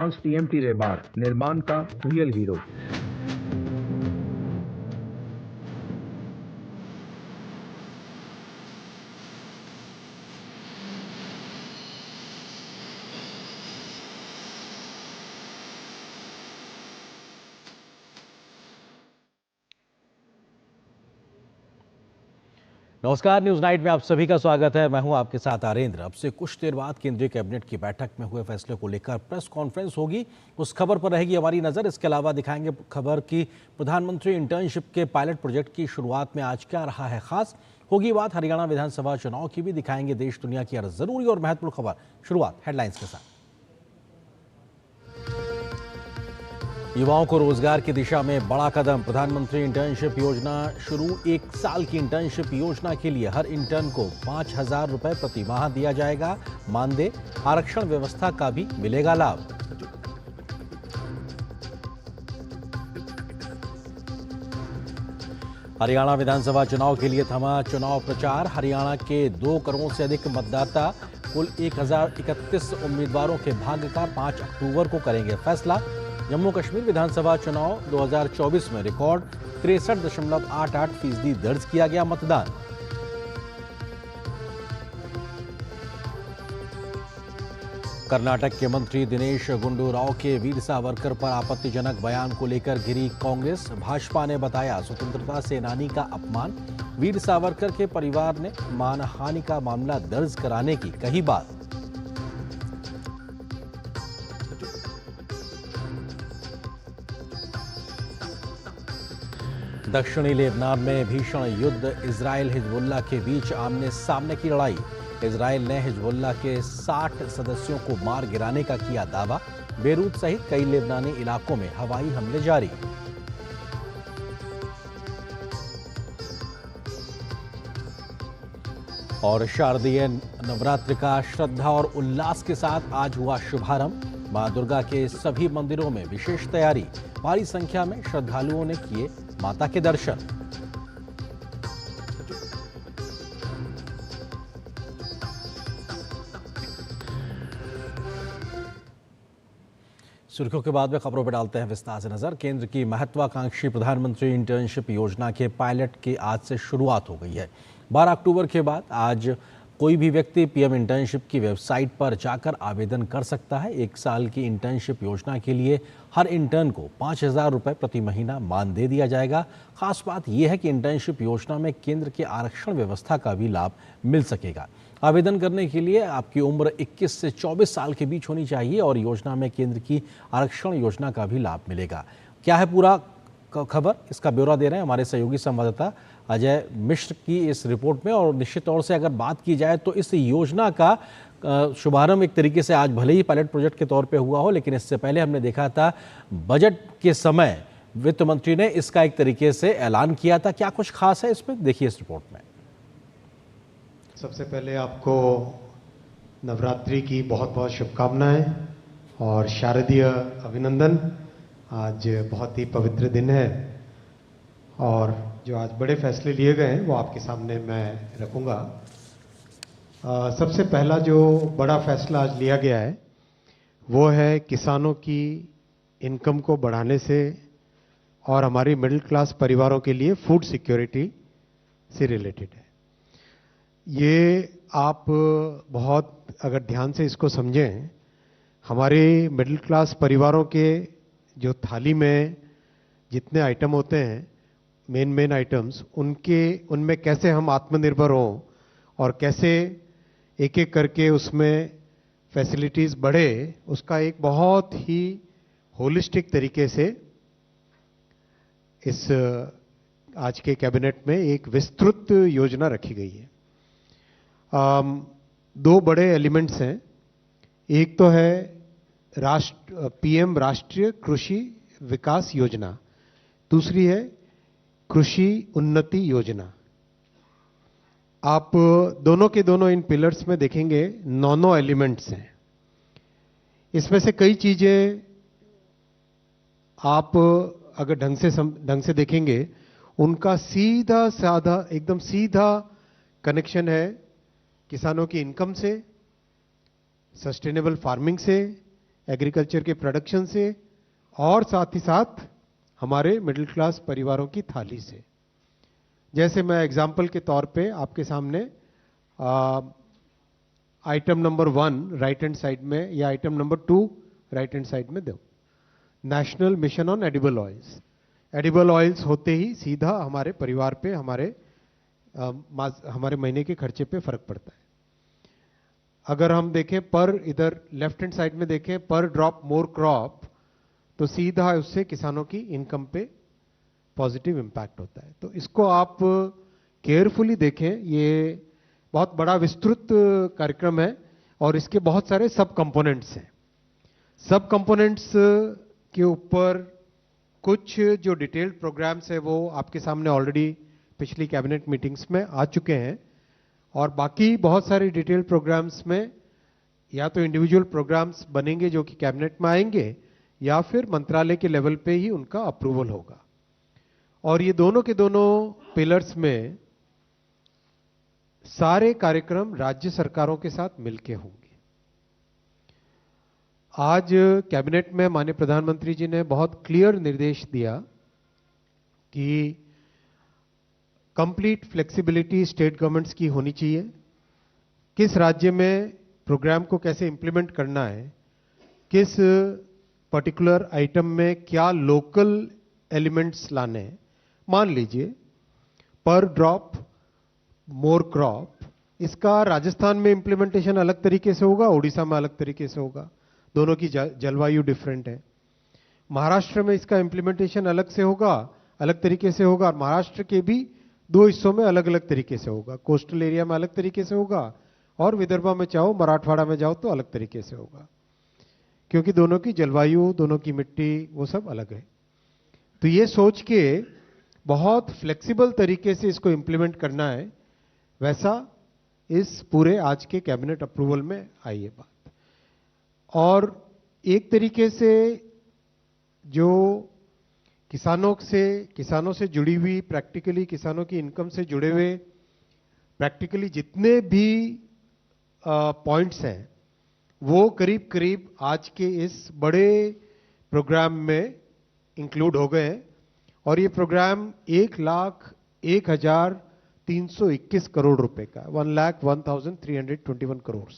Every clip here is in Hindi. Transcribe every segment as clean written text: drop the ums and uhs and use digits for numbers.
ट्रांस टीएमटी रेबार निर्माण का रियल हीरो। नमस्कार, न्यूज नाइट में आप सभी का स्वागत है। मैं हूं आपके साथ आरेंद्र। अब से कुछ देर बाद केंद्रीय कैबिनेट की बैठक में हुए फैसले को लेकर प्रेस कॉन्फ्रेंस होगी, उस खबर पर रहेगी हमारी नजर। इसके अलावा दिखाएंगे खबर की प्रधानमंत्री इंटर्नशिप के पायलट प्रोजेक्ट की शुरुआत में आज क्या रहा है खास। होगी बात हरियाणा विधानसभा चुनाव की भी, दिखाएंगे देश दुनिया की हर जरूरी और महत्वपूर्ण खबर। शुरुआत हेडलाइंस के साथ। युवाओं को रोजगार की दिशा में बड़ा कदम, प्रधानमंत्री इंटर्नशिप योजना शुरू। 1 साल की इंटर्नशिप योजना के लिए हर इंटर्न को 5,000 रुपए प्रति माह दिया जाएगा मानदेय। आरक्षण व्यवस्था का भी मिलेगा लाभ। हरियाणा विधानसभा चुनाव के लिए थमा चुनाव प्रचार। हरियाणा के 2 करोड़ से अधिक मतदाता, कुल 1031 उम्मीदवारों के भाग्य का 5 अक्टूबर को करेंगे फैसला। जम्मू कश्मीर विधानसभा चुनाव 2024 में रिकॉर्ड 63.88% दर्ज किया गया मतदान। कर्नाटक के मंत्री दिनेश गुंडूराव के वीर सावरकर पर आपत्तिजनक बयान को लेकर घिरी कांग्रेस। भाजपा ने बताया स्वतंत्रता सेनानी का अपमान। वीर सावरकर के परिवार ने मानहानि का मामला दर्ज कराने की कही बात। दक्षिणी लेबनान में भीषण युद्ध, इजराइल हिजबुल्लाह के बीच आमने सामने की लड़ाई। इजराइल ने हिजबुल्लाह के 60 सदस्यों को मार गिराने का किया दावा। बेरूत सहित कई लेबनानी इलाकों में हवाई हमले जारी। और शारदीय नवरात्र का श्रद्धा और उल्लास के साथ आज हुआ शुभारंभ। मां दुर्गा के सभी मंदिरों में विशेष तैयारी। भारी संख्या में श्रद्धालुओं ने किए माता के दर्शन। सुर्खियों के बाद में खबरों पर डालते हैं विस्तार से नजर। केंद्र की महत्वाकांक्षी प्रधानमंत्री इंटर्नशिप योजना के पायलट की आज से शुरुआत हो गई है। 12 अक्टूबर के बाद आज कोई भी व्यक्ति पीएम इंटर्नशिप की वेबसाइट पर जाकर आवेदन कर सकता है। 1 साल की इंटर्नशिप योजना के लिए हर इंटर्न को 5,000 रुपए प्रति महीना मानदेय दिया जाएगा। खास बात यह है कि इंटर्नशिप योजना में केंद्र के आरक्षण व्यवस्था का भी लाभ मिल सकेगा। आवेदन करने के लिए आपकी उम्र 21 से 24 साल के बीच होनी चाहिए और योजना में केंद्र की आरक्षण योजना का भी लाभ मिलेगा। क्या है पूरा खबर, इसका ब्यौरा दे रहे हैं हमारे सहयोगी संवाददाता अजय मिश्र की इस रिपोर्ट में। और निश्चित तौर से अगर बात की जाए तो इस योजना का शुभारंभ एक तरीके से आज भले ही पायलट प्रोजेक्ट के तौर पे हुआ हो, लेकिन इससे पहले हमने देखा था बजट के समय वित्त मंत्री ने इसका एक तरीके से ऐलान किया था। क्या कुछ खास है इसमें, देखिए इस रिपोर्ट में। सबसे पहले आपको नवरात्रि की बहुत बहुत शुभकामनाएं और शारदीय अभिनंदन। आज बहुत ही पवित्र दिन है और जो आज बड़े फैसले लिए गए हैं वो आपके सामने मैं रखूंगा। सबसे पहला जो बड़ा फैसला आज लिया गया है वो है किसानों की इनकम को बढ़ाने से और हमारी मिडिल क्लास परिवारों के लिए फूड सिक्योरिटी से रिलेटेड है। ये आप बहुत अगर ध्यान से इसको समझें, हमारे मिडिल क्लास परिवारों के जो थाली में जितने आइटम होते हैं, मेन आइटम्स, उनमें कैसे हम आत्मनिर्भर हों और कैसे एक एक करके उसमें फैसिलिटीज बढ़े, उसका एक बहुत ही होलिस्टिक तरीके से इस आज के कैबिनेट में एक विस्तृत योजना रखी गई है। 2 बड़े एलिमेंट्स हैं। एक तो है पीएम राष्ट्रीय कृषि विकास योजना, दूसरी है कृषि उन्नति योजना। आप दोनों के दोनों इन पिलर्स में देखेंगे 9 एलिमेंट्स हैं। इसमें से कई चीजें आप अगर ढंग से देखेंगे, उनका सीधा साधा एकदम सीधा कनेक्शन है किसानों की इनकम से, सस्टेनेबल फार्मिंग से, एग्रीकल्चर के प्रोडक्शन से और साथ ही साथ हमारे मिडिल क्लास परिवारों की थाली से। जैसे मैं एग्जाम्पल के तौर पे आपके सामने item number 1 right hand side में या item number 2 right hand side में दो, national mission on edible oils. Edible oils होते ही सीधा हमारे परिवार पे, हमारे महीने के खर्चे पे फर्क पड़ता है। अगर हम देखें पर, इधर लेफ्ट हैंड साइड में देखें पर ड्रॉप मोर क्रॉप, तो सीधा उससे किसानों की इनकम पे पॉजिटिव इंपैक्ट होता है। तो इसको आप केयरफुली देखें, ये बहुत बड़ा विस्तृत कार्यक्रम है और इसके बहुत सारे सब कंपोनेंट्स हैं। सब कंपोनेंट्स के ऊपर कुछ जो डिटेल्ड प्रोग्राम्स है वो आपके सामने ऑलरेडी पिछली कैबिनेट मीटिंग्स में आ चुके हैं, और बाकी बहुत सारे डिटेल्ड प्रोग्राम्स में या तो इंडिविजुअल प्रोग्राम्स बनेंगे जो कि कैबिनेट में आएंगे, या फिर मंत्रालय के लेवल पे ही उनका अप्रूवल होगा। और ये दोनों के दोनों पिलर्स में सारे कार्यक्रम राज्य सरकारों के साथ मिलके होंगे। आज कैबिनेट में माननीय प्रधानमंत्री जी ने बहुत क्लियर निर्देश दिया कि कंप्लीट फ्लेक्सिबिलिटी स्टेट गवर्नमेंट्स की होनी चाहिए, किस राज्य में प्रोग्राम को कैसे इंप्लीमेंट करना है, किस पर्टिकुलर आइटम में क्या लोकल एलिमेंट्स लाने हैं। मान लीजिए पर ड्रॉप मोर क्रॉप, इसका राजस्थान में इंप्लीमेंटेशन अलग तरीके से होगा, उड़ीसा में अलग तरीके से होगा, दोनों की जलवायु डिफरेंट है। महाराष्ट्र में इसका इंप्लीमेंटेशन अलग से होगा, अलग तरीके से होगा, और महाराष्ट्र के भी 2 हिस्सों में अलग अलग तरीके से होगा। कोस्टल एरिया में अलग तरीके से होगा, और विदर्भा में चाहो, मराठवाड़ा में जाओ तो अलग तरीके से होगा, क्योंकि दोनों की जलवायु, दोनों की मिट्टी, वो सब अलग है। तो ये सोच के बहुत फ्लेक्सिबल तरीके से इसको इंप्लीमेंट करना है, वैसा इस पूरे आज के कैबिनेट अप्रूवल में आई है बात। और एक तरीके से जो किसानों से जुड़ी हुई, प्रैक्टिकली किसानों की इनकम से जुड़े हुए प्रैक्टिकली जितने भी पॉइंट्स हैं, वो करीब करीब आज के इस बड़े प्रोग्राम में इंक्लूड हो गए हैं। और ये प्रोग्राम 1,01,321 करोड़ रुपए का, 1,01,321 crore.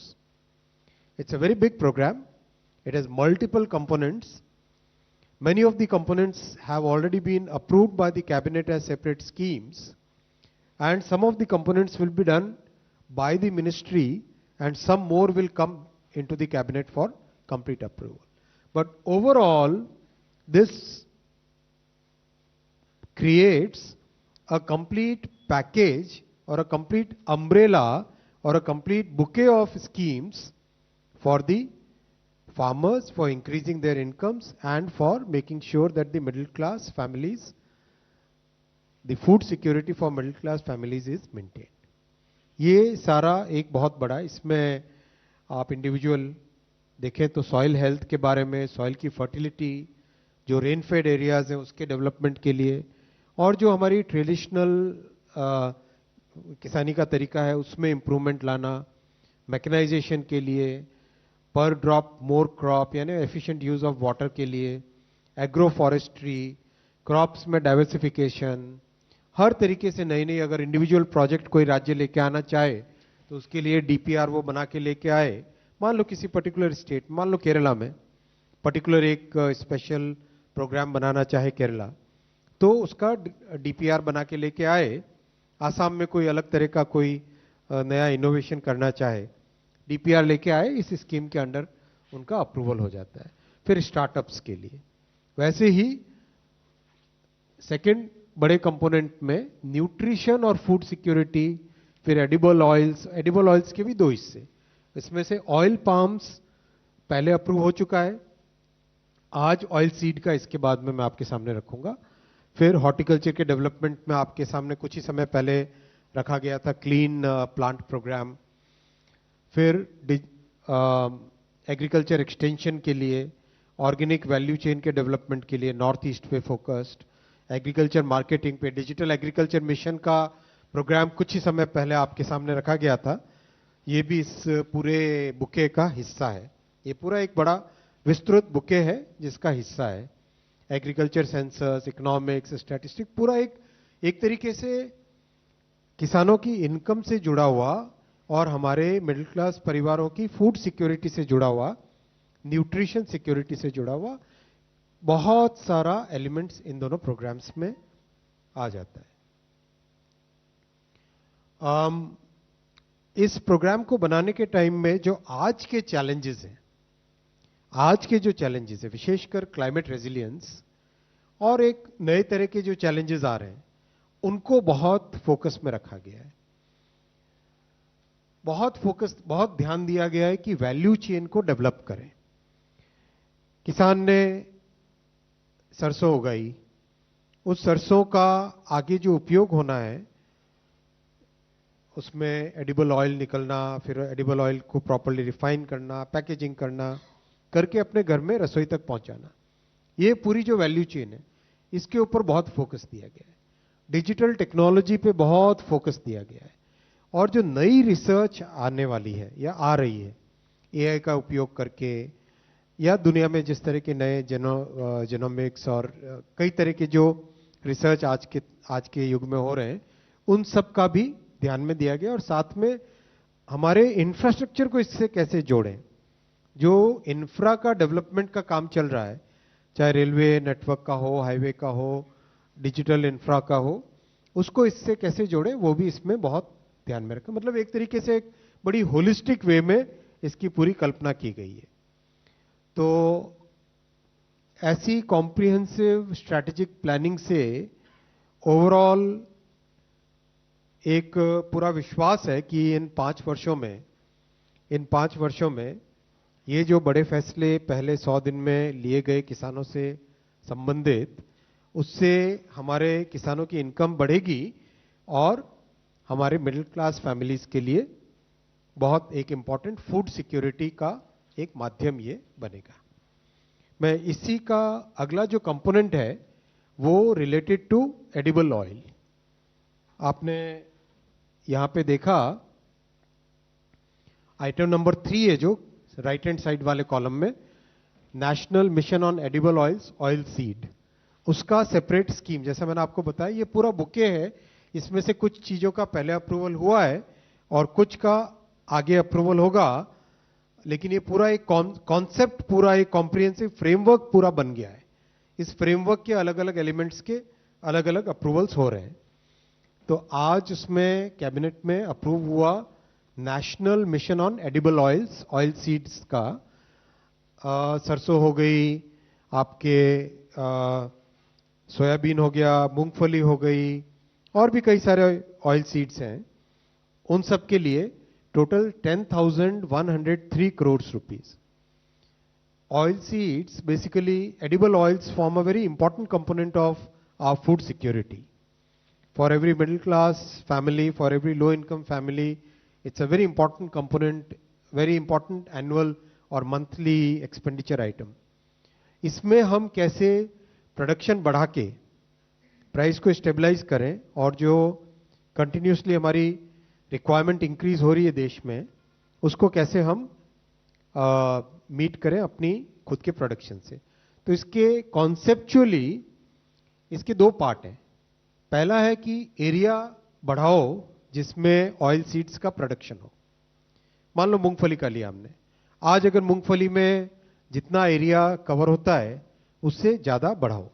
It's a very big program. It has multiple components. Many of the components have already been approved by the cabinet as separate schemes, and some of the components will be done by the ministry, and some more will come into the cabinet for complete approval. But overall, this creates a complete package or a complete umbrella or a complete bouquet of schemes for the farmers, for increasing their incomes, and for making sure that the middle class families, the food security for middle class families is maintained. ये सारा एक बहुत बड़ा, इसमें आप इंडिविजुअल देखें तो सॉइल हेल्थ के बारे में, सॉइल की फर्टिलिटी, जो रेन फेड एरियाज हैं उसके डेवलपमेंट के लिए, और जो हमारी ट्रेडिशनल किसानी का तरीका है उसमें इंप्रूवमेंट लाना, मैकेनाइजेशन के लिए, पर ड्रॉप मोर क्रॉप यानी एफिशिएंट यूज ऑफ वाटर के लिए, एग्रो फॉरेस्ट्री, क्रॉप्स में डाइवर्सिफिकेशन, हर तरीके से नई नई अगर इंडिविजुअल प्रोजेक्ट कोई राज्य लेके आना चाहे तो उसके लिए डीपीआर वो बना के लेके आए। मान लो किसी पर्टिकुलर स्टेट, मान लो केरला में पर्टिकुलर एक स्पेशल प्रोग्राम बनाना चाहे केरला, तो उसका डीपीआर बना के लेके आए। आसाम में कोई अलग तरह का कोई नया इनोवेशन करना चाहे, डीपीआर लेके आए, इस स्कीम के अंडर उनका अप्रूवल हो जाता है। फिर स्टार्टअप्स के लिए वैसे ही सेकंड बड़े कंपोनेंट में न्यूट्रिशन और फूड सिक्योरिटी, फिर एडिबल ऑयल्स के भी 2 हिस्से, इसमें से ऑयल पाम्स पहले अप्रूव हो चुका है, आज ऑयल सीड का इसके बाद में मैं आपके सामने रखूंगा। फिर हॉर्टिकल्चर के डेवलपमेंट में आपके सामने कुछ ही समय पहले रखा गया था क्लीन प्लांट प्रोग्राम। फिर एग्रीकल्चर एक्सटेंशन के लिए, ऑर्गेनिक वैल्यू चेन के डेवलपमेंट के लिए नॉर्थ ईस्ट पे फोकस्ड, एग्रीकल्चर मार्केटिंग पे, डिजिटल एग्रीकल्चर मिशन का प्रोग्राम कुछ ही समय पहले आपके सामने रखा गया था, ये भी इस पूरे बुके का हिस्सा है। ये पूरा एक बड़ा विस्तृत बुके है जिसका हिस्सा है। एग्रीकल्चर सेंसस, इकोनॉमिक्स, स्टैटिस्टिक, पूरा एक तरीके से किसानों की इनकम से जुड़ा हुआ और हमारे मिडिल क्लास परिवारों की फूड सिक्योरिटी से जुड़ा हुआ, न्यूट्रिशन सिक्योरिटी से जुड़ा हुआ बहुत सारा एलिमेंट्स इन दोनों प्रोग्राम्स में आ जाता है। इस प्रोग्राम को बनाने के टाइम में जो आज के चैलेंजेस हैं, विशेषकर क्लाइमेट रेजिलियंस और एक नए तरह के जो चैलेंजेस आ रहे हैं, उनको बहुत फोकस में रखा गया है। बहुत ध्यान दिया गया है कि वैल्यू चेन को डेवलप करें। किसान ने सरसों उगाई, उस सरसों का आगे जो उपयोग होना है, उसमें एडिबल ऑयल निकलना, फिर एडिबल ऑयल को प्रॉपर्ली रिफाइन करना, पैकेजिंग करना, करके अपने घर में रसोई तक पहुंचाना, ये पूरी जो वैल्यू चेन है, इसके ऊपर बहुत फोकस दिया गया है। डिजिटल टेक्नोलॉजी पे बहुत फोकस दिया गया है। और जो नई रिसर्च आने वाली है या आ रही है, एआई का उपयोग करके, या दुनिया में जिस तरह के नए जेनोमिक्स और कई तरह के जो रिसर्च आज के युग में हो रहे हैं, उन सब का भी ध्यान में दिया गया। और साथ में हमारे इंफ्रास्ट्रक्चर को इससे कैसे जोड़ें। जो इंफ्रा का डेवलपमेंट का काम चल रहा है, चाहे रेलवे नेटवर्क का हो, हाईवे का हो, डिजिटल इंफ्रा का हो, उसको इससे कैसे जोड़ें, वो भी इसमें बहुत ध्यान में रखा। मतलब एक तरीके से एक बड़ी होलिस्टिक वे में इसकी पूरी कल्पना की गई है। तो ऐसी कॉम्प्रिहेंसिव स्ट्रैटेजिक प्लानिंग से ओवरऑल एक पूरा विश्वास है कि इन 5 वर्षों में ये जो बड़े फैसले पहले 100 दिन में लिए गए किसानों से संबंधित, उससे हमारे किसानों की इनकम बढ़ेगी और हमारे मिडिल क्लास फैमिलीज के लिए बहुत एक इंपॉर्टेंट फूड सिक्योरिटी का एक माध्यम ये बनेगा। मैं इसी का अगला जो कंपोनेंट है वो रिलेटेड टू एडिबल ऑयल। आपने यहां पे देखा आइटम नंबर 3 है जो राइट हैंड साइड वाले कॉलम में, national mission on edible oils, oil seed, उसका सेपरेट स्कीम। जैसा मैंने आपको बताया, ये पूरा बुके है, इसमें से कुछ चीजों का पहले अप्रूवल हुआ है और कुछ का आगे अप्रूवल होगा, लेकिन ये पूरा एक कॉन्सेप्ट, पूरा एक कॉम्प्रिहेंसिव फ्रेमवर्क पूरा बन गया है। इस फ्रेमवर्क के अलग अलग एलिमेंट्स के अलग अलग अप्रूवल्स हो रहे हैं। तो आज उसमें कैबिनेट में अप्रूव हुआ national mission on edible oils, oil seeds का। सरसों हो गई, आपके सोयाबीन हो गया, मूंगफली हो गई, और भी कई सारे ऑयल सीड्स हैं। उन सब के लिए total 10,103 crore rupees. Oil seeds, basically edible oils, form a very important component of our food security. For every middle class family, for every low income family, it's a very important component, very important annual or monthly expenditure item. इसमें हम कैसे प्रोडक्शन बढ़ा के प्राइस को स्टेबलाइज करें और जो कंटिन्यूसली हमारी रिक्वायरमेंट इंक्रीज हो रही है देश में, उसको कैसे हम मीट करें अपनी खुद के प्रोडक्शन से। तो इसके कॉन्सेप्चुअली इसके 2 पार्ट हैं। पहला है कि एरिया बढ़ाओ जिसमें ऑयल सीड्स का प्रोडक्शन हो। मान लो मूंगफली का लिया हमने, आज अगर मूंगफली में जितना एरिया कवर होता है उससे ज्यादा बढ़ाओ।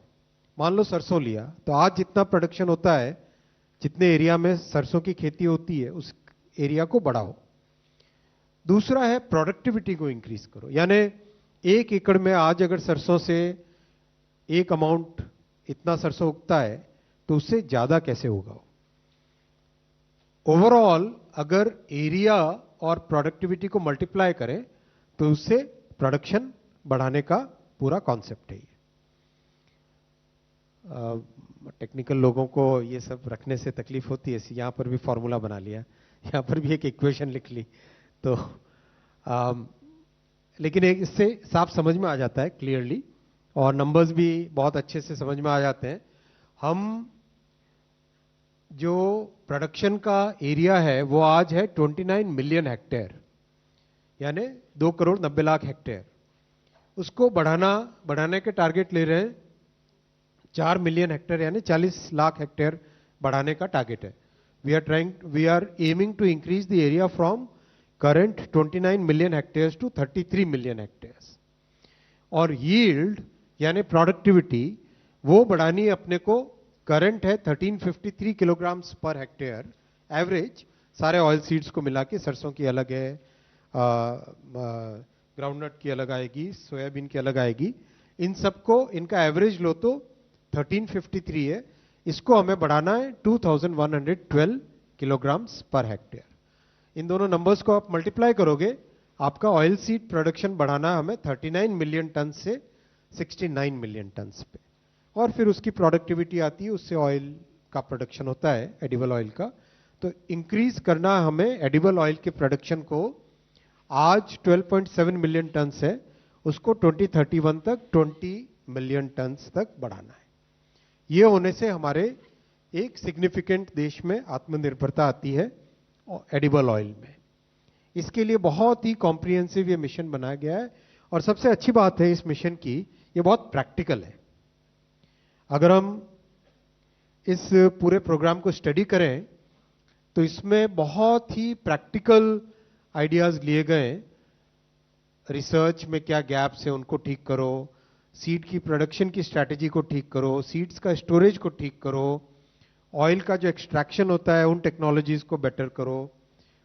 मान लो सरसों लिया, तो आज जितना प्रोडक्शन होता है, जितने एरिया में सरसों की खेती होती है, उस एरिया को बढ़ाओ। दूसरा है प्रोडक्टिविटी को इंक्रीज करो, यानी 1 एकड़ में आज अगर सरसों से एक अमाउंट इतना सरसों उगता है तो उससे ज्यादा कैसे उगाओ। ओवरऑल अगर एरिया और प्रोडक्टिविटी को मल्टीप्लाई करें तो उससे प्रोडक्शन बढ़ाने का पूरा कॉन्सेप्ट है ये। टेक्निकल लोगों को ये सब रखने से तकलीफ होती है, यहां पर भी फॉर्मूला बना लिया, यहां पर भी एक इक्वेशन लिख ली, तो लेकिन एक इससे साफ समझ में आ जाता है क्लियरली, और नंबर्स भी बहुत अच्छे से समझ में आ जाते हैं। हम जो प्रोडक्शन का एरिया है वो आज है 29 मिलियन हेक्टेयर, यानी 2 करोड़ 90 लाख हेक्टेयर। उसको बढ़ाने के टारगेट ले रहे हैं 4 मिलियन हेक्टेयर, यानी 40 लाख हेक्टेयर बढ़ाने का टारगेट है। We are aiming to increase the area from current 29 million hectares to 33 million hectares. और यील्ड यानी प्रोडक्टिविटी वो बढ़ानी है अपने को। करंट है 1353 किलोग्राम्स पर हेक्टेयर एवरेज, सारे ऑयल सीड्स को मिला के। सरसों की अलग है, ग्राउंडनट की अलग आएगी, सोयाबीन की अलग आएगी। इन सबको इनका एवरेज लो तो 1353 है। इसको हमें बढ़ाना है 2112 किलोग्राम्स पर हेक्टेयर। इन दोनों नंबर्स को आप मल्टीप्लाई करोगे, आपका ऑयल सीड प्रोडक्शन बढ़ाना हमें 39 मिलियन टन से 69 मिलियन टन पे। और फिर उसकी प्रोडक्टिविटी आती है, उससे ऑयल का प्रोडक्शन होता है, एडिबल ऑयल का। तो इंक्रीज करना हमें एडिबल ऑयल के प्रोडक्शन को। आज 12.7 मिलियन टन है, उसको 2031 तक 20 मिलियन टन तक बढ़ाना है। ये होने से हमारे एक सिग्निफिकेंट देश में आत्मनिर्भरता आती है एडिबल ऑयल में। इसके लिए बहुत ही कॉम्प्रिहेंसिव ये मिशन बनाया गया है। और सबसे अच्छी बात है इस मिशन की, ये बहुत प्रैक्टिकल है। अगर हम इस पूरे प्रोग्राम को स्टडी करें तो इसमें बहुत ही प्रैक्टिकल आइडियाज लिए गए। रिसर्च में क्या गैप्स है उनको ठीक करो, सीड की प्रोडक्शन की स्ट्रैटेजी को ठीक करो, सीड्स का स्टोरेज को ठीक करो, ऑयल का जो एक्सट्रैक्शन होता है उन टेक्नोलॉजीज को बेटर करो,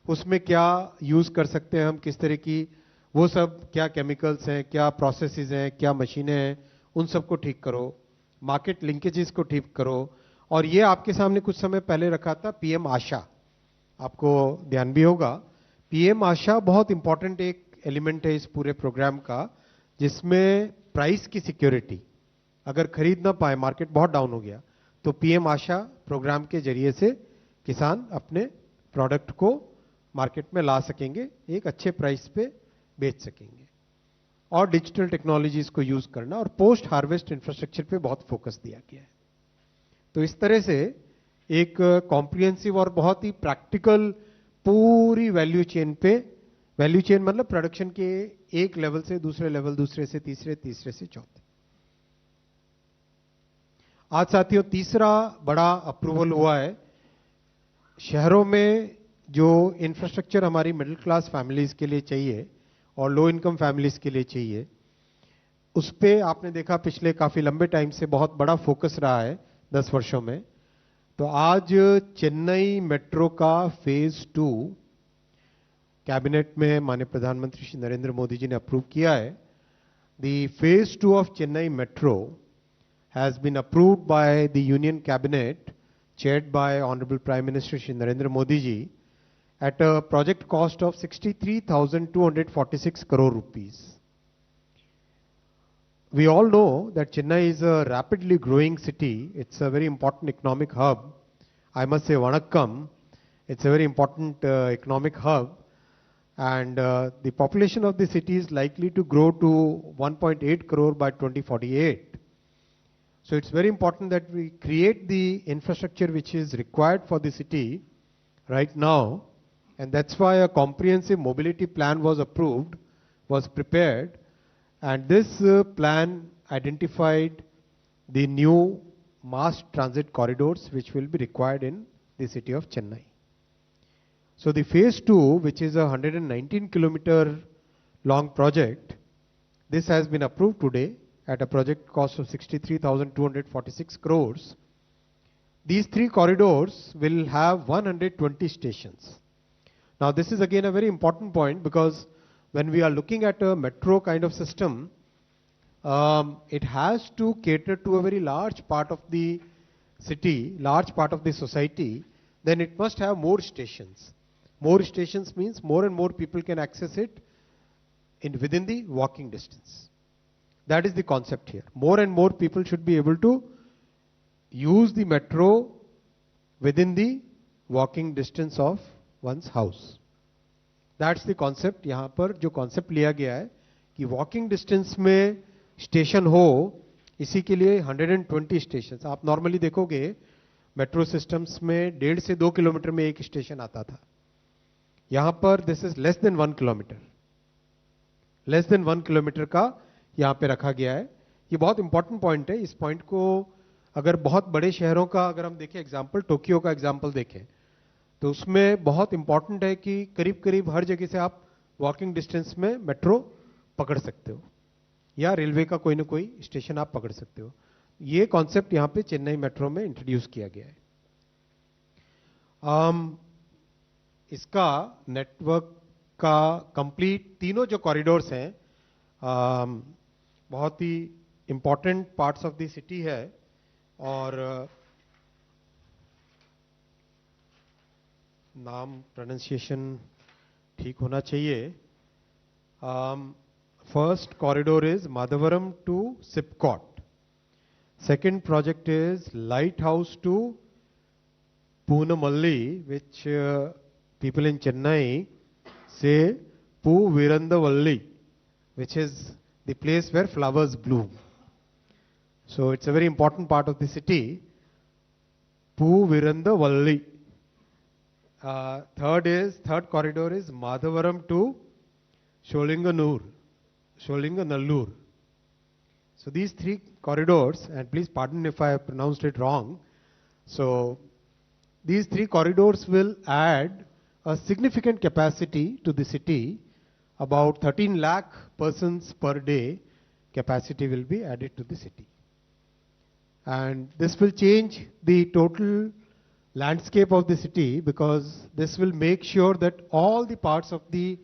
उसमें क्या यूज कर सकते हैं हम, किस तरह की, वो सब क्या केमिकल्स हैं, क्या प्रोसेसेस हैं, क्या मशीनें हैं, उन सबको ठीक करो, मार्केट लिंकेजेस को ठीक करो। और ये आपके सामने कुछ समय पहले रखा था पीएम आशा, आपको ध्यान भी होगा। पीएम आशा बहुत इंपॉर्टेंट एक एलिमेंट है इस पूरे प्रोग्राम का, जिसमें प्राइस की सिक्योरिटी, अगर खरीद ना पाए, मार्केट बहुत डाउन हो गया, तो पीएम आशा प्रोग्राम के जरिए से किसान अपने प्रोडक्ट को मार्केट में ला सकेंगे, एक अच्छे प्राइस पे बेच सकेंगे। और डिजिटल टेक्नोलॉजीज को यूज करना और पोस्ट हार्वेस्ट इंफ्रास्ट्रक्चर पे बहुत फोकस दिया गया है। तो इस तरह से एक कॉम्प्रिहेंसिव और बहुत ही प्रैक्टिकल पूरी वैल्यू चेन पे, वैल्यू चेन मतलब प्रोडक्शन के एक लेवल से दूसरे लेवल, दूसरे से तीसरे, तीसरे से चौथे। आज साथियों तीसरा बड़ा अप्रूवल हुआ है। शहरों में जो इंफ्रास्ट्रक्चर हमारी मिडिल क्लास फैमिलीज के लिए चाहिए और लो इनकम फैमिलीज के लिए चाहिए, उस पे आपने देखा पिछले काफी लंबे टाइम से बहुत बड़ा फोकस रहा है 10 वर्षों में। तो आज चेन्नई मेट्रो का फेज 2 कैबिनेट में माननीय प्रधानमंत्री श्री नरेंद्र मोदी जी ने अप्रूव किया है। The phase 2 of Chennai metro has been approved by the Union Cabinet, chaired by Honorable Prime Minister Shri Narendra Modi ji, at a project cost of 63,246 crore rupees. We all know that Chennai is a rapidly growing city. It's a very important economic hub. I must say, Vanakkam, it's a very important economic hub. And the population of the city is likely to grow to 1.8 crore by 2048. So it's very important that we create the infrastructure which is required for the city right now, and that's why a comprehensive mobility plan was approved, was prepared, and this plan identified the new mass transit corridors which will be required in the city of Chennai. So the phase 2, which is a 119 kilometer long project, this has been approved today at a project cost of 63,246 crores. These 3 corridors will have 120 stations. Now this is again a very important point, because when we are looking at a metro kind of system, it has to cater to a very large part of the city, large part of the society. Then it must have more stations. More stations means more and more people can access it within the walking distance. That is the concept here. More and more people should be able to use the metro within the walking distance of one's house. That's the concept. यहाँ पर जो concept लिया गया है कि walking distance में station हो, इसी के लिए 120 stations. आप normally देखोगे metro systems में 1.5 से 2 किलोमीटर में एक station आता था. यहाँ पर this is less than 1 kilometer. Less than 1 kilometer का यहाँ पे रखा गया है। ये बहुत इंपॉर्टेंट पॉइंट है। इस पॉइंट को अगर बहुत बड़े शहरों का अगर हम देखें एग्जाम्पल, टोक्यो का एग्जाम्पल देखें, तो उसमें बहुत इंपॉर्टेंट है कि करीब करीब हर जगह से आप वॉकिंग डिस्टेंस में मेट्रो पकड़ सकते हो या रेलवे का कोई ना कोई स्टेशन आप पकड़ सकते हो। ये कॉन्सेप्ट यहाँ पे चेन्नई मेट्रो में इंट्रोड्यूस किया गया है। इसका नेटवर्क का कंप्लीट तीनों जो कॉरिडोर्स हैं बहुत ही important parts of the city है और नाम प्रोनाउंसिएशन ठीक होना चाहिए। First corridor is Madhavaram to SIPCOT, second project is lighthouse to Poonamalli, which people in Chennai say Poo Virandavalli, which is the place where flowers bloom. So it's a very important part of the city. Poo Virandavalli. Third corridor is Madhavaram to Sholinganallur. So these three corridors, and please pardon if I have pronounced it wrong. So these three corridors will add a significant capacity to the city. About 13 lakh persons per day capacity will be added to the city. And this will change the total landscape of the city, because this will make sure that all the parts of the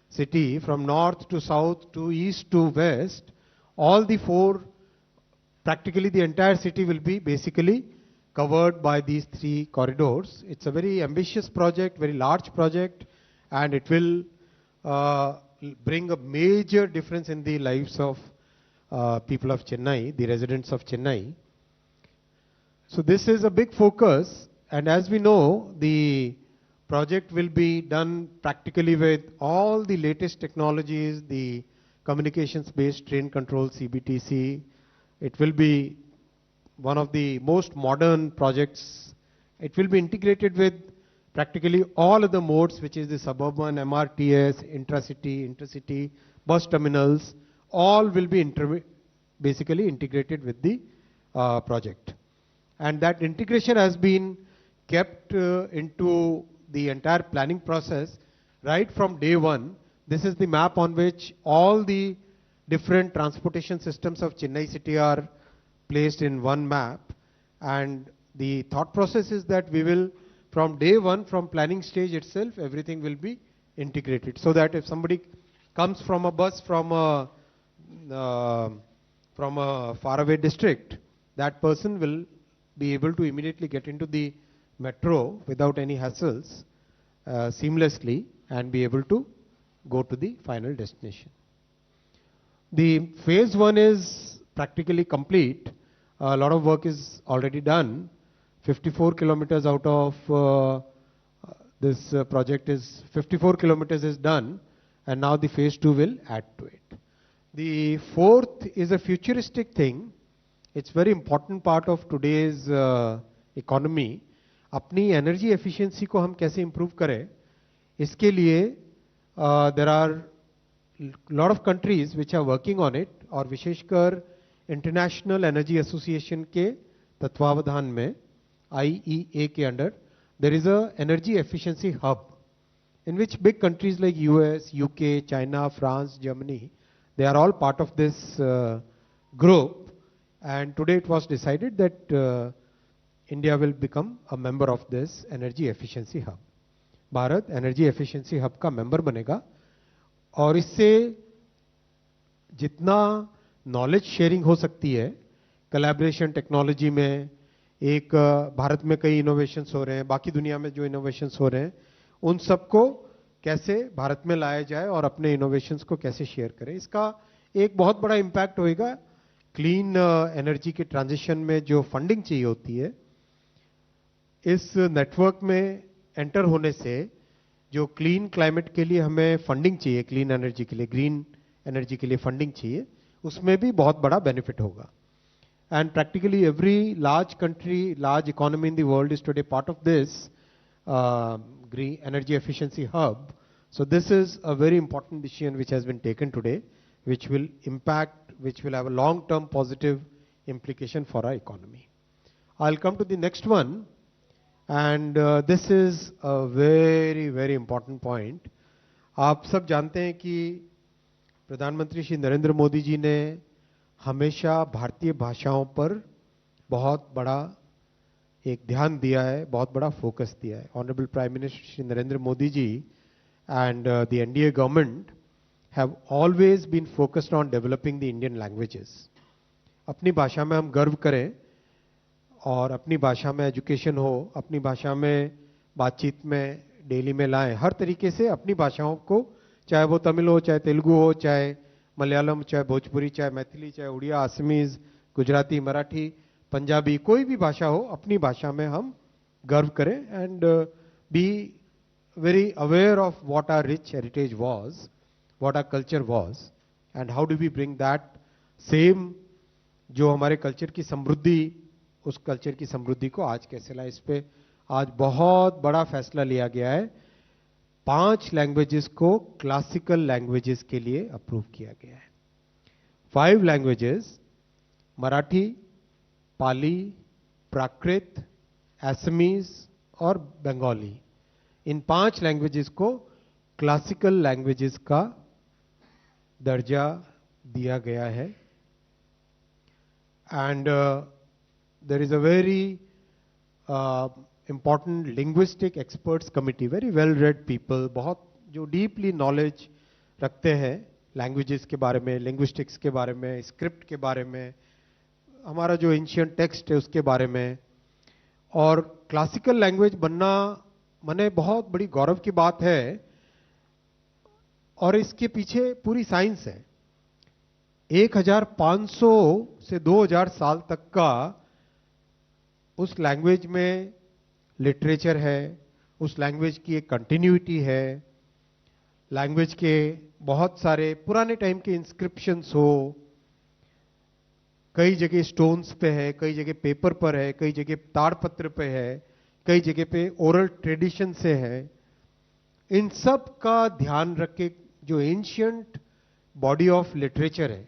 city from north to south to east to west, all the four, practically the entire city will be basically covered by these three corridors. It's a very ambitious project, very large project, and it will bring a major difference in the lives of people of Chennai, the residents of Chennai. So this is a big focus, and as we know, the project will be done practically with all the latest technologies, the communications-based train control, CBTC. It will be one of the most modern projects. It will be integrated with practically all of the modes, which is the suburban, MRTS, intracity, intercity, bus terminals. All will be basically integrated with the project. And that integration has been kept into the entire planning process right from day one. This is the map on which all the different transportation systems of Chennai city are placed in one map. And the thought process is that we will, from day one, from planning stage itself, everything will be integrated. So that if somebody comes from a bus from a faraway district, that person will be able to immediately get into the metro without any hassles, seamlessly, and be able to go to the final destination. The phase one is practically complete. A lot of work is already done. 54 kilometers out of this project is 54 kilometers is done, and now the phase two will add to it. The fourth is a futuristic thing. It's very important part of today's economy. अपनी एनर्जी एफिशिएंसी को हम कैसे इंप्रूव करें, इसके लिए there are lot of countries which are working on it, और विशेषकर इंटरनेशनल एनर्जी एसोसिएशन के तत्वावधान में IEA के under there is a energy efficiency hub in which big countries like US, UK, China, France, Germany, they are all part of this group. And today it was decided that India will become a member of this energy efficiency hub. Bharat energy efficiency hub का मेंबर बनेगा, और इससे जितना नॉलेज शेयरिंग हो सकती है, कोलैबोरेशन टेक्नोलॉजी में, एक भारत में कई इनोवेशंस हो रहे हैं, बाकी दुनिया में जो इनोवेशंस हो रहे हैं, उन सबको कैसे भारत में लाया जाए और अपने इनोवेशंस को कैसे शेयर करें, इसका एक बहुत बड़ा इम्पैक्ट होएगा। क्लीन एनर्जी के ट्रांजिशन में जो फंडिंग चाहिए होती है, इस नेटवर्क में एंटर होने से जो क्लीन क्लाइमेट के लिए हमें फंडिंग चाहिए, क्लीन एनर्जी के लिए, ग्रीन एनर्जी के लिए फंडिंग चाहिए, उसमें भी बहुत बड़ा बेनिफिट होगा। And practically every large country, large economy in the world is today part of this green energy efficiency hub. So this is a very important decision which has been taken today, which will impact which will have a long-term positive implication for our economy. I'll come to the next one, and this is a very, very important point. आप सब जानते हैं कि प्रधानमंत्री श्री नरेंद्र मोदी जी ने हमेशा भारतीय भाषाओं पर बहुत बड़ा एक ध्यान दिया है, बहुत बड़ा फोकस दिया है. Honourable prime minister Shri Narendra Modi ji and the NDA government have always been focused on developing the Indian languages. अपनी भाषा में हम गर्व करें और अपनी भाषा में एजुकेशन हो, अपनी भाषा में बातचीत में डेली में लाएं. हर तरीके से अपनी भाषाओं को, चाहे वो तमिल हो, चाहे तेलुगु हो, चाहे मलयालम, चाहे भोजपुरी, चाहे मैथिली, चाहे उड़िया, असमीज, गुजराती, मराठी, पंजाबी, कोई भी भाषा हो, अपनी भाषा में हम गर्व करें and be very aware of what our rich heritage was, what our culture was, and how do we bring that same जो हमारे कल्चर की समृद्धि, उस कल्चर की समृद्धि को आज कैसे लाए. इस पे आज बहुत बड़ा फैसला लिया गया है. 5 लैंग्वेजेस को क्लासिकल लैंग्वेजेस के लिए अप्रूव किया गया है. 5 लैंग्वेजेस, मराठी, पाली, प्राकृत, असमीज और बंगाली. इन 5 लैंग्वेजेस को क्लासिकल लैंग्वेजेस का दर्जा दिया गया है. And there is a very important linguistic experts committee, very well read people, बहुत जो डीपली नॉलेज रखते हैं लैंग्वेजेस के बारे में, लिंग्विस्टिक्स के बारे में, स्क्रिप्ट के बारे में, हमारा जो एंशिएंट टेक्स्ट है उसके बारे में. और क्लासिकल लैंग्वेज बनना मने बहुत बड़ी गौरव की बात है और इसके पीछे पूरी साइंस है. 1500 से 2000 साल तक का उस लैंग्वेज में लिटरेचर है, उस लैंग्वेज की एक कंटिन्यूटी है, लैंग्वेज के बहुत सारे पुराने टाइम के इंस्क्रिप्शंस हो, कई जगह स्टोन्स पे है, कई जगह पेपर पर है, कई जगह ताड़पत्र पे है, कई जगह पे ओरल ट्रेडिशन से है. इन सब का ध्यान रख के जो एंशिएंट बॉडी ऑफ लिटरेचर है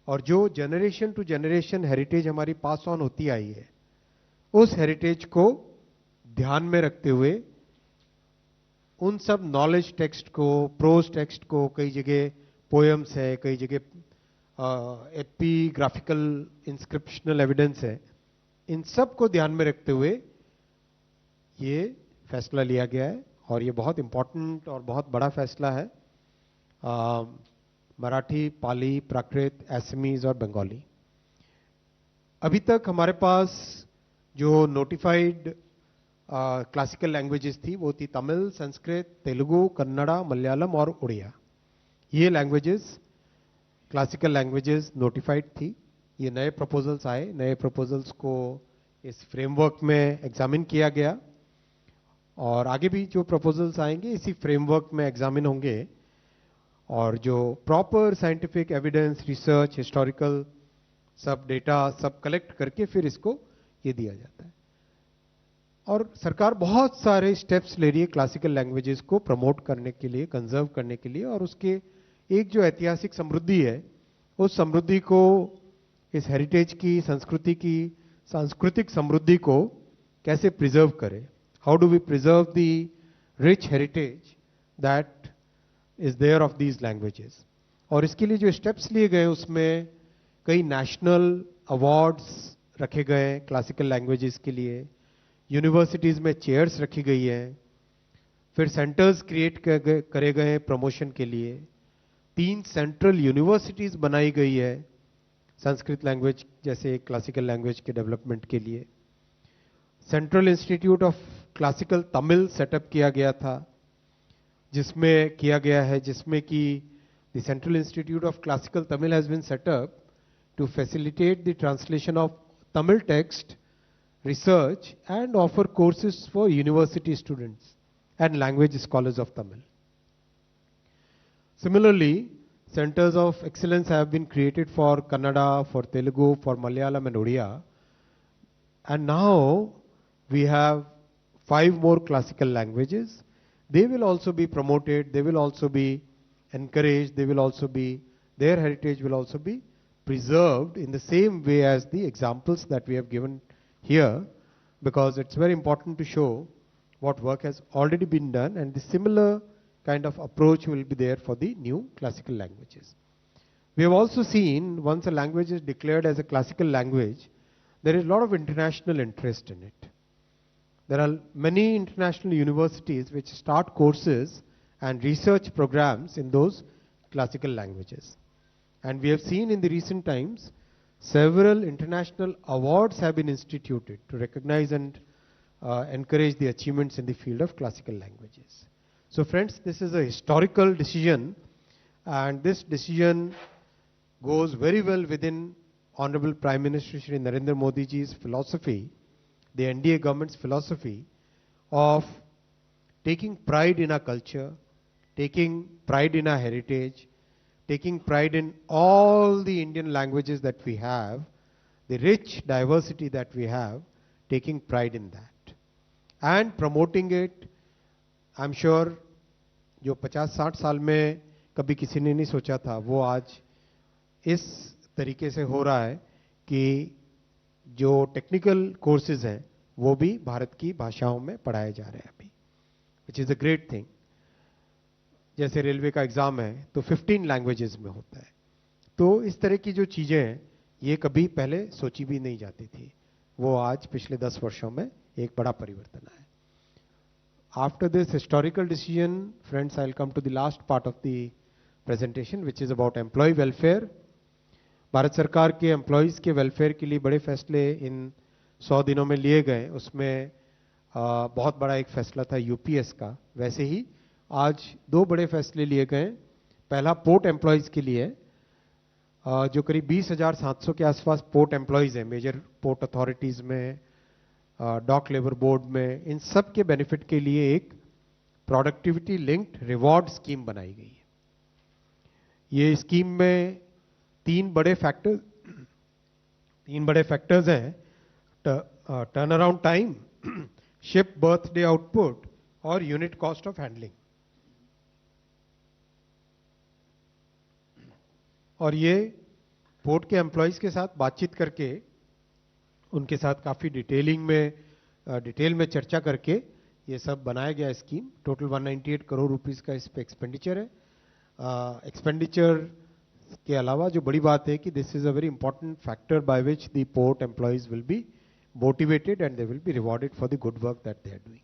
और जो जनरेशन टू जनरेशन हेरिटेज हमारी पास ऑन होती आई है, उस हेरिटेज को ध्यान में रखते हुए उन सब नॉलेज टेक्स्ट को, प्रोज टेक्स्ट को, कई जगह पोएम्स है, कई जगह एपिग्राफिकल इंस्क्रिप्शनल एविडेंस है, इन सब को ध्यान में रखते हुए ये फैसला लिया गया है. और ये बहुत इंपॉर्टेंट और बहुत बड़ा फैसला है. मराठी, पाली, प्राकृत, असमीज और बंगाली. अभी तक हमारे पास जो नोटिफाइड क्लासिकल लैंग्वेजेस थी वो थी तमिल, संस्कृत, तेलुगु, कन्नड़ा, मलयालम और उड़िया. ये लैंग्वेजेस क्लासिकल लैंग्वेजेस नोटिफाइड थी. ये नए प्रपोजल्स आए, नए प्रपोजल्स को इस फ्रेमवर्क में एग्जामिन किया गया और आगे भी जो प्रपोजल्स आएंगे इसी फ्रेमवर्क में एग्जामिन होंगे. और जो proper scientific evidence, research, historical सब डेटा सब कलेक्ट करके फिर इसको ये दिया जाता है. और सरकार बहुत सारे स्टेप्स ले रही है क्लासिकल लैंग्वेजेस को प्रमोट करने के लिए, कंजर्व करने के लिए. और उसके एक जो ऐतिहासिक समृद्धि है, उस समृद्धि को, इस हेरिटेज की, संस्कृति की, सांस्कृतिक समृद्धि को कैसे प्रिजर्व करें. How do we preserve the rich heritage that is there of these languages. और इसके लिए जो स्टेप्स लिए गए उसमें कई नेशनल अवार्ड्स रखे गए क्लासिकल लैंग्वेजेस के लिए, यूनिवर्सिटीज में चेयर्स रखी गई है, फिर सेंटर्स क्रिएट करे गए प्रमोशन के लिए, 3 सेंट्रल यूनिवर्सिटीज बनाई गई है संस्कृत लैंग्वेज जैसे क्लासिकल लैंग्वेज के डेवलपमेंट के लिए. Central institute of classical Tamil set up किया गया था, जिसमें कि the central institute of classical Tamil has been set up to facilitate the translation of Tamil text, research and offer courses for university students and language scholars of Tamil. Similarly, centers of excellence have been created for Kannada, for Telugu, for Malayalam and Odia. And now we have 5 more classical languages. They will also be promoted, they will also be encouraged, they will also be their heritage will also be preserved in the same way as the examples that we have given here, because it's very important to show what work has already been done, and the similar kind of approach will be there for the new classical languages. We have also seen once a language is declared as a classical language, there is a lot of international interest in it. There are many international universities which start courses and research programs in those classical languages. And we have seen in the recent times, several international awards have been instituted to recognize and encourage the achievements in the field of classical languages. So friends, this is a historical decision, and this decision goes very well within Honorable Prime Minister Shri Narendra Modi ji's philosophy, the NDA government's philosophy of taking pride in our culture, taking pride in our heritage, taking pride in all the Indian languages that we have, the rich diversity that we have, taking pride in that, and promoting it. I'm sure जो 50-60 साल में कभी किसी ने नहीं सोचा था, वो आज इस तरीके से हो रहा है कि जो टेक्निकल कोर्सेज हैं वो भी भारत की भाषाओं में पढ़ाए जा रहे हैं अभी, which is a great thing. जैसे रेलवे का एग्ज़ाम है तो 15 लैंग्वेजेस में होता है. तो इस तरह की जो चीज़ें हैं ये कभी पहले सोची भी नहीं जाती थी, वो आज पिछले 10 वर्षों में एक बड़ा परिवर्तन आया. After this historical decision, friends, I'll come to the last part of the presentation, which is about employee welfare. Bharat सरकार के एम्प्लॉयज़ के वेलफेयर के लिए बड़े फैसले इन 100 दिनों में लिए गए. उसमें बहुत बड़ा एक फैसला था यूपीएस का. वैसे ही आज 2 बड़े फैसले लिए गए. पहला पोर्ट एम्प्लॉयज़ के लिए, जो करीब 20,700 के आसपास पोर्ट एम्प्लॉयज़ हैं, मेजर पोर्ट अथॉरिटीज़ में, डॉक लेबर बोर्ड में, इन सब के बेनिफिट के लिए एक प्रोडक्टिविटी लिंक्ड रिवॉर्ड स्कीम बनाई गई है. ये स्कीम में 3 बड़े फैक्टर्स हैं: turn around time, ship birthday output और यूनिट कॉस्ट ऑफ हैंडलिंग. और ये पोर्ट के एम्प्लॉयज़ के साथ बातचीत करके, उनके साथ काफ़ी डिटेल में चर्चा करके ये सब बनाया गया स्कीम. टोटल 198 करोड़ रुपीस का इस पे एक्सपेंडिचर है. एक्सपेंडिचर के अलावा जो बड़ी बात है कि this is a very important factor by which the port employees will be motivated and they will be rewarded for the good work that they are doing.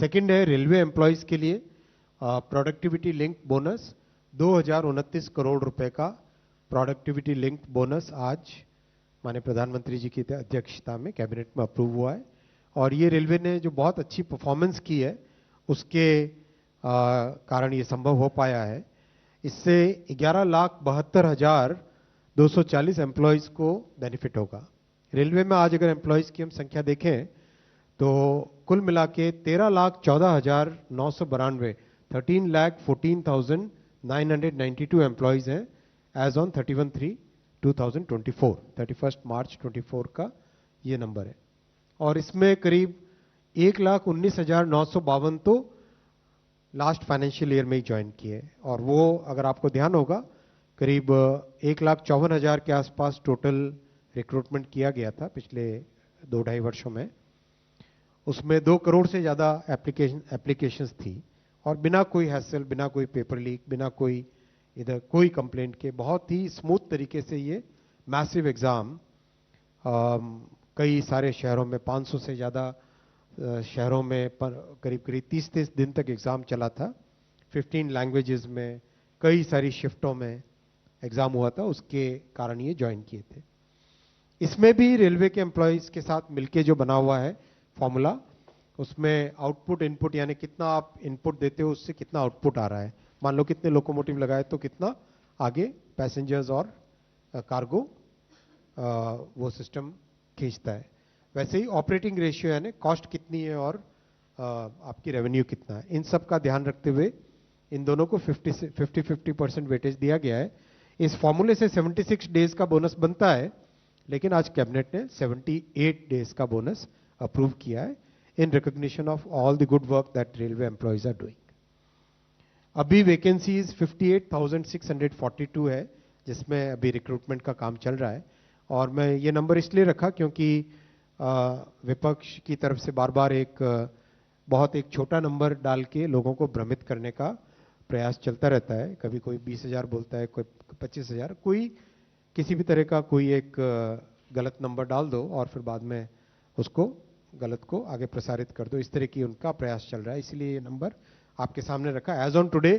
Second है रेलवे एम्प्लॉयज के लिए प्रोडक्टिविटी लिंक बोनस. 2029 करोड़ रुपए का प्रोडक्टिविटी लिंक बोनस आज माननीय प्रधानमंत्री जी की अध्यक्षता में कैबिनेट में अप्रूव हुआ है. और ये रेलवे ने जो बहुत अच्छी परफॉर्मेंस की है उसके कारण ये संभव हो पाया है. इससे 11,72,240 एम्प्लॉयज़ को बेनिफिट होगा. रेलवे में आज अगर एम्प्लॉयज़ की हम संख्या देखें तो कुल मिला के 13,14,992 13,14,992 एम्प्लॉयज़ हैं एज ऑन 31/3/2024, 31 मार्च 24 का ये नंबर है. और इसमें करीब 1,19,952 तो लास्ट फाइनेंशियल ईयर में ही ज्वाइन किए. और वो अगर आपको ध्यान होगा करीब 1,54,000 के आसपास टोटल रिक्रूटमेंट किया गया था पिछले 2-2.5 वर्षों में. उसमें 2 करोड़ से ज़्यादा एप्लीकेशंस थी और बिना कोई हैसल, बिना कोई पेपर लीक, बिना कोई इधर कोई कंप्लेंट के बहुत ही स्मूथ तरीके से ये मैसिव एग्ज़ाम कई सारे शहरों में 500 से ज़्यादा शहरों में करीब 30 दिन तक एग्ज़ाम चला था. 15 लैंग्वेजेस में कई सारी शिफ्टों में एग्ज़ाम हुआ था. उसके कारण ये ज्वाइन किए थे. इसमें भी रेलवे के एम्प्लॉयज़ के साथ मिलके जो बना हुआ है फॉर्मूला, उसमें आउटपुट इनपुट यानी कितना आप इनपुट देते हो उससे कितना आउटपुट आ रहा है. मान लो कितने लोकोमोटिव लगाए तो कितना आगे पैसेंजर्स और कार्गो वो सिस्टम खींचता है. वैसे ही ऑपरेटिंग रेशियो यानी कॉस्ट कितनी है और आपकी रेवेन्यू कितना है, इन सब का ध्यान रखते हुए इन दोनों को 50-50% वेटेज दिया गया है. इस फॉर्मूले से 76 डेज का बोनस बनता है, लेकिन आज कैबिनेट ने 78 डेज का बोनस अप्रूव किया है in recognition of all the good work that railway employees are doing. अभी वैकेंसीज 58,642 है, जिसमें अभी रिक्रूटमेंट का काम चल रहा है। और मैं ये नंबर इसलिए रखा क्योंकि विपक्ष की तरफ से बार बार बहुत एक छोटा नंबर डाल के लोगों को भ्रमित करने का प्रयास चलता रहता है। कभी कोई 20,000 बोलता है, कोई 25,000, कोई किसी भी तरह का कोई एक गलत नंबर डाल दो और फिर बाद में उसको गलत को आगे प्रसारित कर दो। इस तरह की उनका प्रयास चल रहा है, इसलिए ये नंबर आपके सामने रखा। As on today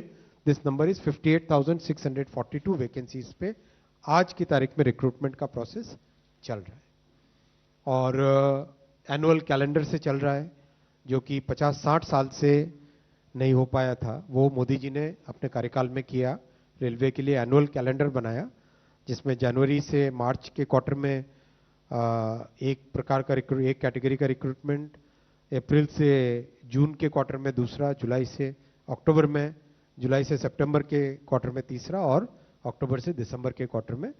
this number is 58,642 vacancies पे आज की तारीख में रिक्रूटमेंट का प्रोसेस चल रहा है। और एनुअल कैलेंडर से चल रहा है, जो कि 50-60 साल से नहीं हो पाया था, वो मोदी जी ने अपने कार्यकाल में किया। रेलवे के लिए एनुअल कैलेंडर बनाया, जिसमें जनवरी से मार्च के क्वार्टर में एक प्रकार का एक कैटेगरी का रिक्रूटमेंट, अप्रैल से जून के क्वार्टर में दूसरा, जुलाई से अक्टूबर में, जुलाई से सितंबर के क्वार्टर में तीसरा, और अक्टूबर से दिसंबर के क्वार्टर में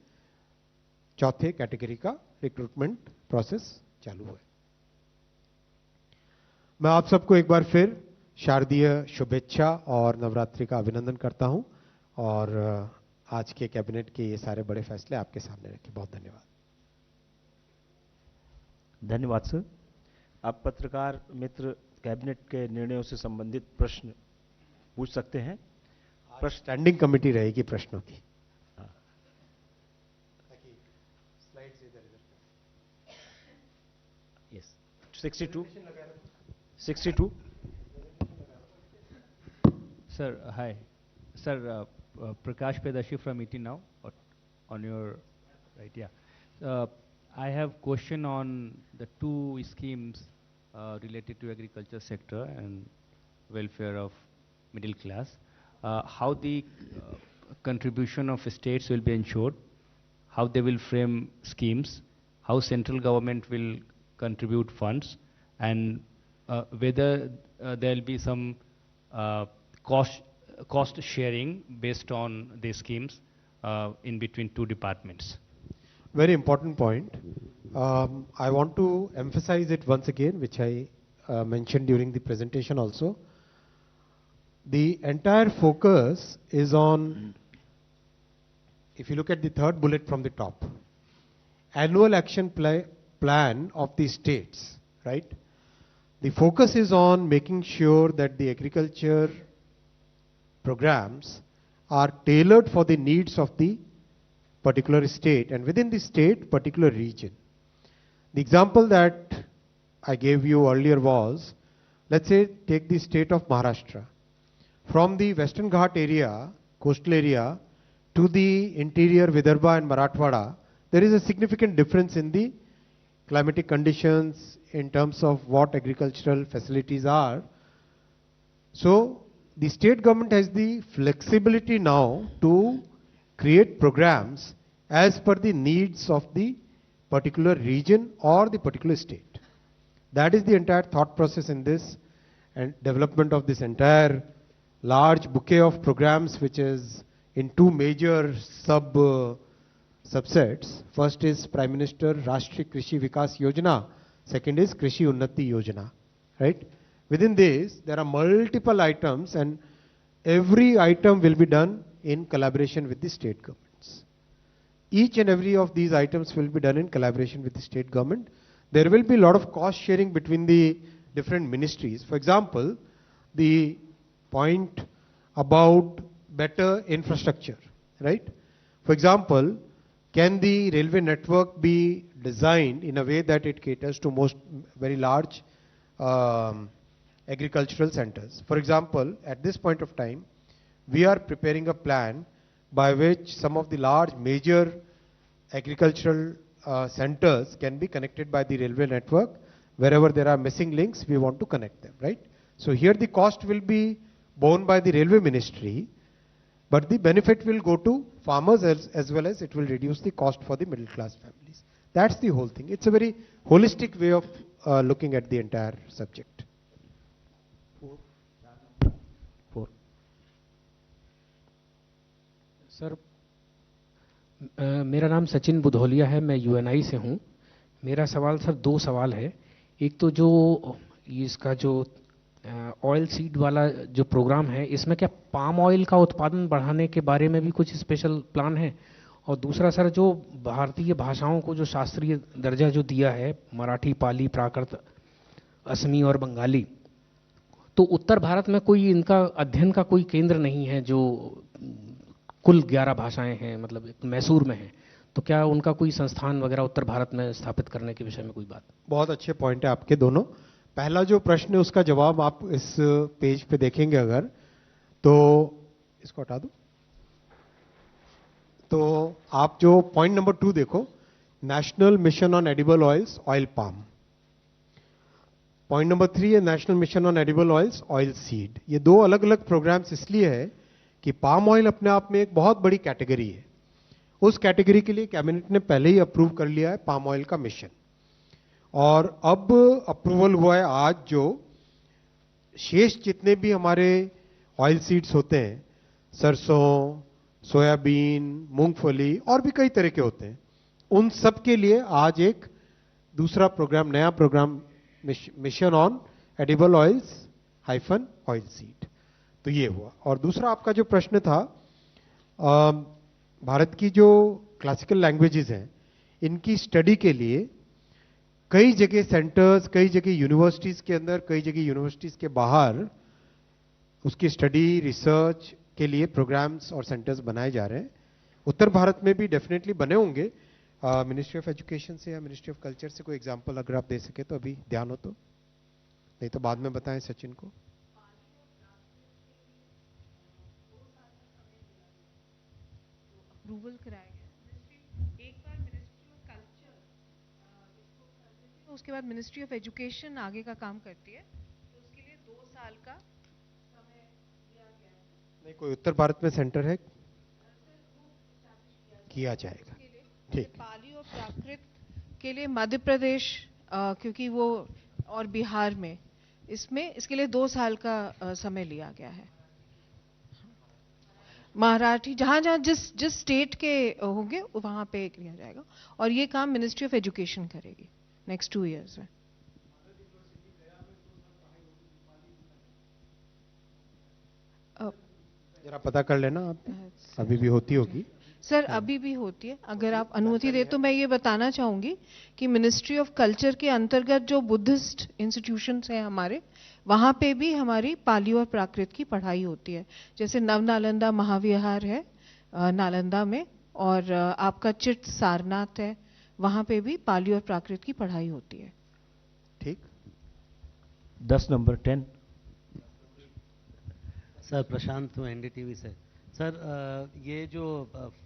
चौथे कैटेगरी का रिक्रूटमेंट प्रोसेस चालू है। मैं आप सबको एक बार फिर शारदीय शुभेच्छा और नवरात्रि का अभिनंदन करता हूं, और आज के कैबिनेट के ये सारे बड़े फैसले आपके सामने रखे। बहुत धन्यवाद। धन्यवाद सर। आप पत्रकार मित्र कैबिनेट के निर्णयों से संबंधित प्रश्न पूछ सकते हैं। स्टैंडिंग कमेटी रहेगी प्रश्नों की। Yes, 62 Sir, hi. Sir, Prakash Pedashi from ET Now, on your right, yeah. I have question on the two schemes related to agriculture sector and welfare of middle class. How the contribution of states will be ensured, how they will frame schemes, how central government will contribute funds, and whether there will be some cost sharing based on these schemes in between two departments. Very important point. I want to emphasize it once again, which I mentioned during the presentation also. The entire focus is on, if you look at the third bullet from the top, annual action plan of the states, right? The focus is on making sure that the agriculture programs are tailored for the needs of the particular state, and within the state, particular region. The example that I gave you earlier was, let's say, take the state of Maharashtra. From the Western Ghat area, coastal area, to the interior Vidarbha and Marathwada, there is a significant difference in the climatic conditions in terms of what agricultural facilities are. So the state government has the flexibility now to create programs as per the needs of the particular region or the particular state. That is the entire thought process in this and development of this entire large bouquet of programs, which is in two major subsets. First is Prime Minister Rashtriya Krishi Vikas Yojana. Second is Krishi Unnati Yojana, right? Within this, there are multiple items, and every item will be done in collaboration with the state governments. Each and every of these items will be done in collaboration with the state government. There will be a lot of cost sharing between the different ministries. For example, the point about better infrastructure, right? For example, can the railway network be designed in a way that it caters to very large agricultural centers? For example, at this point of time, we are preparing a plan by which some of the large major agricultural centers can be connected by the railway network. Wherever there are missing links, we want to connect them, right? So here the cost will be borne by the railway ministry, but the benefit will go to farmers as well as it will reduce the cost for the middle class families. That's the whole thing. It's a very holistic way of looking at the entire subject. Sir, मेरा नाम सचिन बुधौलिया है, मैं यूएनआई से हूँ। मेरा सवाल सर, दो सवाल है। एक तो जो इसका जो ऑयल सीड वाला जो प्रोग्राम है, इसमें क्या पाम ऑयल का उत्पादन बढ़ाने के बारे में भी कुछ स्पेशल प्लान है? और दूसरा सर, जो भारतीय भाषाओं को जो शास्त्रीय दर्जा जो दिया है, मराठी, पाली, प्राकृत, असमी और बंगाली, तो उत्तर भारत में कोई इनका अध्ययन का कोई केंद्र नहीं है? जो कुल 11 भाषाएं हैं, मतलब एक मैसूर में है, तो क्या उनका कोई संस्थान वगैरह उत्तर भारत में स्थापित करने के विषय में कोई बात? बहुत अच्छे पॉइंट है आपके दोनों। पहला जो प्रश्न है उसका जवाब आप इस पेज पे देखेंगे अगर, तो इसको हटा दो, तो आप जो पॉइंट नंबर 2 देखो, national mission on edible oils, oil palm. Point number 3 है national mission on edible oils, oil seed. ये दो अलग अलग प्रोग्राम्स इसलिए है कि पाम ऑयल अपने आप में एक बहुत बड़ी कैटेगरी है। उस कैटेगरी के लिए कैबिनेट ने पहले ही अप्रूव कर लिया है पाम ऑयल का मिशन, और अब अप्रूवल हुआ है आज जो शेष जितने भी हमारे ऑयल सीड्स होते हैं, सरसों, सोयाबीन, मूंगफली और भी कई तरह के होते हैं, उन सब के लिए आज एक दूसरा प्रोग्राम, नया programme, mission on edible oils hyphen oil seed, तो ये हुआ। और दूसरा आपका जो प्रश्न था, भारत की जो क्लासिकल लैंग्वेजेस हैं, इनकी स्टडी के लिए कई जगह सेंटर्स, कई जगह यूनिवर्सिटीज के अंदर, कई जगह यूनिवर्सिटीज के बाहर उसकी स्टडी, रिसर्च के लिए प्रोग्राम्स और सेंटर्स बनाए जा रहे हैं। उत्तर भारत में भी डेफिनेटली बने होंगे, मिनिस्ट्री ऑफ एजुकेशन से या मिनिस्ट्री ऑफ कल्चर से कोई एग्जांपल अगर आप दे सके तो अभी ध्यान हो तो, नहीं तो बाद में बताएं सचिन को। अप्रूवल कराया गया। एक बार मिनिस्ट्री ऑफ कल्चर इसको कर देती है, उसके बाद मिनिस्ट्री ऑफ एजुकेशन आगे का काम करती है, तो उसके लिए 2 साल का समय दिया गया है। नहीं, कोई उत्तर भारत में सेंटर है? किया जाएगा, ठीक। पाली और प्राकृत के लिए मध्य प्रदेश, क्योंकि वो, और बिहार में, इसके लिए 2 साल का समय लिया गया है। मराठी, जहां जहां जिस स्टेट के होंगे वहां पे किया जाएगा, और ये काम मिनिस्ट्री ऑफ एजुकेशन करेगी नेक्स्ट 2 इयर्स में। जरा पता कर लेना आप, अभी भी होती होगी सर, अभी भी होती है। अगर आप अनुमति दे तो मैं ये बताना चाहूंगी कि मिनिस्ट्री ऑफ कल्चर के अंतर्गत जो बुद्धिस्ट इंस्टीट्यूशंस हैं हमारे, वहां पे भी हमारी पाली और प्राकृत की पढ़ाई होती है। जैसे नव नालंदा महाविहार है नालंदा में, और आपका चिट सारनाथ है, वहां पे भी पाली और प्राकृत की पढ़ाई होती है। ठीक। 10 नंबर 10। सर, प्रशांत हूँ एनडीटीवी से। सर, ये जो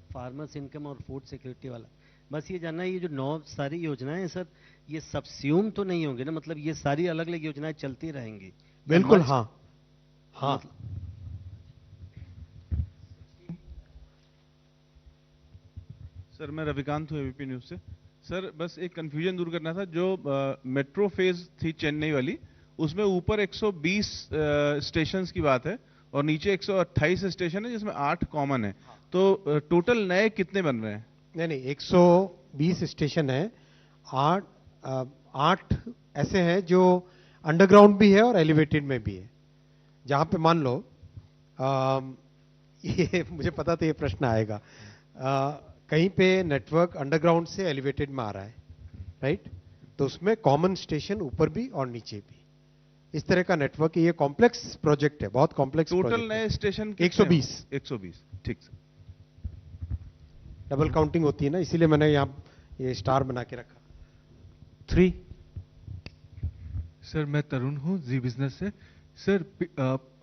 फार्मर्स इनकम और फूड सिक्योरिटी वाला, बस ये जानना है, ये जो 9 सारी योजनाएं हैं सर, ये सबस्यूम तो नहीं होंगे ना? मतलब ये सारी अलग अलग योजनाएं चलती रहेंगी? बिल्कुल, हाँ हाँ। सर, मैं रविकांत हूँ एबीपी न्यूज से। सर, बस एक कंफ्यूजन दूर करना था, जो मेट्रो फेज थी चेन्नई वाली, उसमें ऊपर 120 स्टेशंस की बात है और नीचे 128 स्टेशन है, जिसमें 8 कॉमन है, तो टोटल नए कितने बन रहे हैं? नहीं, 120 स्टेशन है, 8 ऐसे हैं जो अंडरग्राउंड भी है और एलिवेटेड में भी है। जहां पे मान लो, ये मुझे पता था ये प्रश्न आएगा, कहीं पे नेटवर्क अंडरग्राउंड से एलिवेटेड में आ रहा है, राइट? तो उसमें कॉमन स्टेशन ऊपर भी और नीचे भी, इस तरह का नेटवर्क। ये कॉम्प्लेक्स प्रोजेक्ट है, बहुत कॉम्प्लेक्स। टोटल नए स्टेशन 120। ठीक सर। डबल काउंटिंग होती है ना, इसीलिए मैंने यहाँ ये स्टार बना के रखा। 3। सर, मैं तरुण हूँ जी बिजनेस से। सर,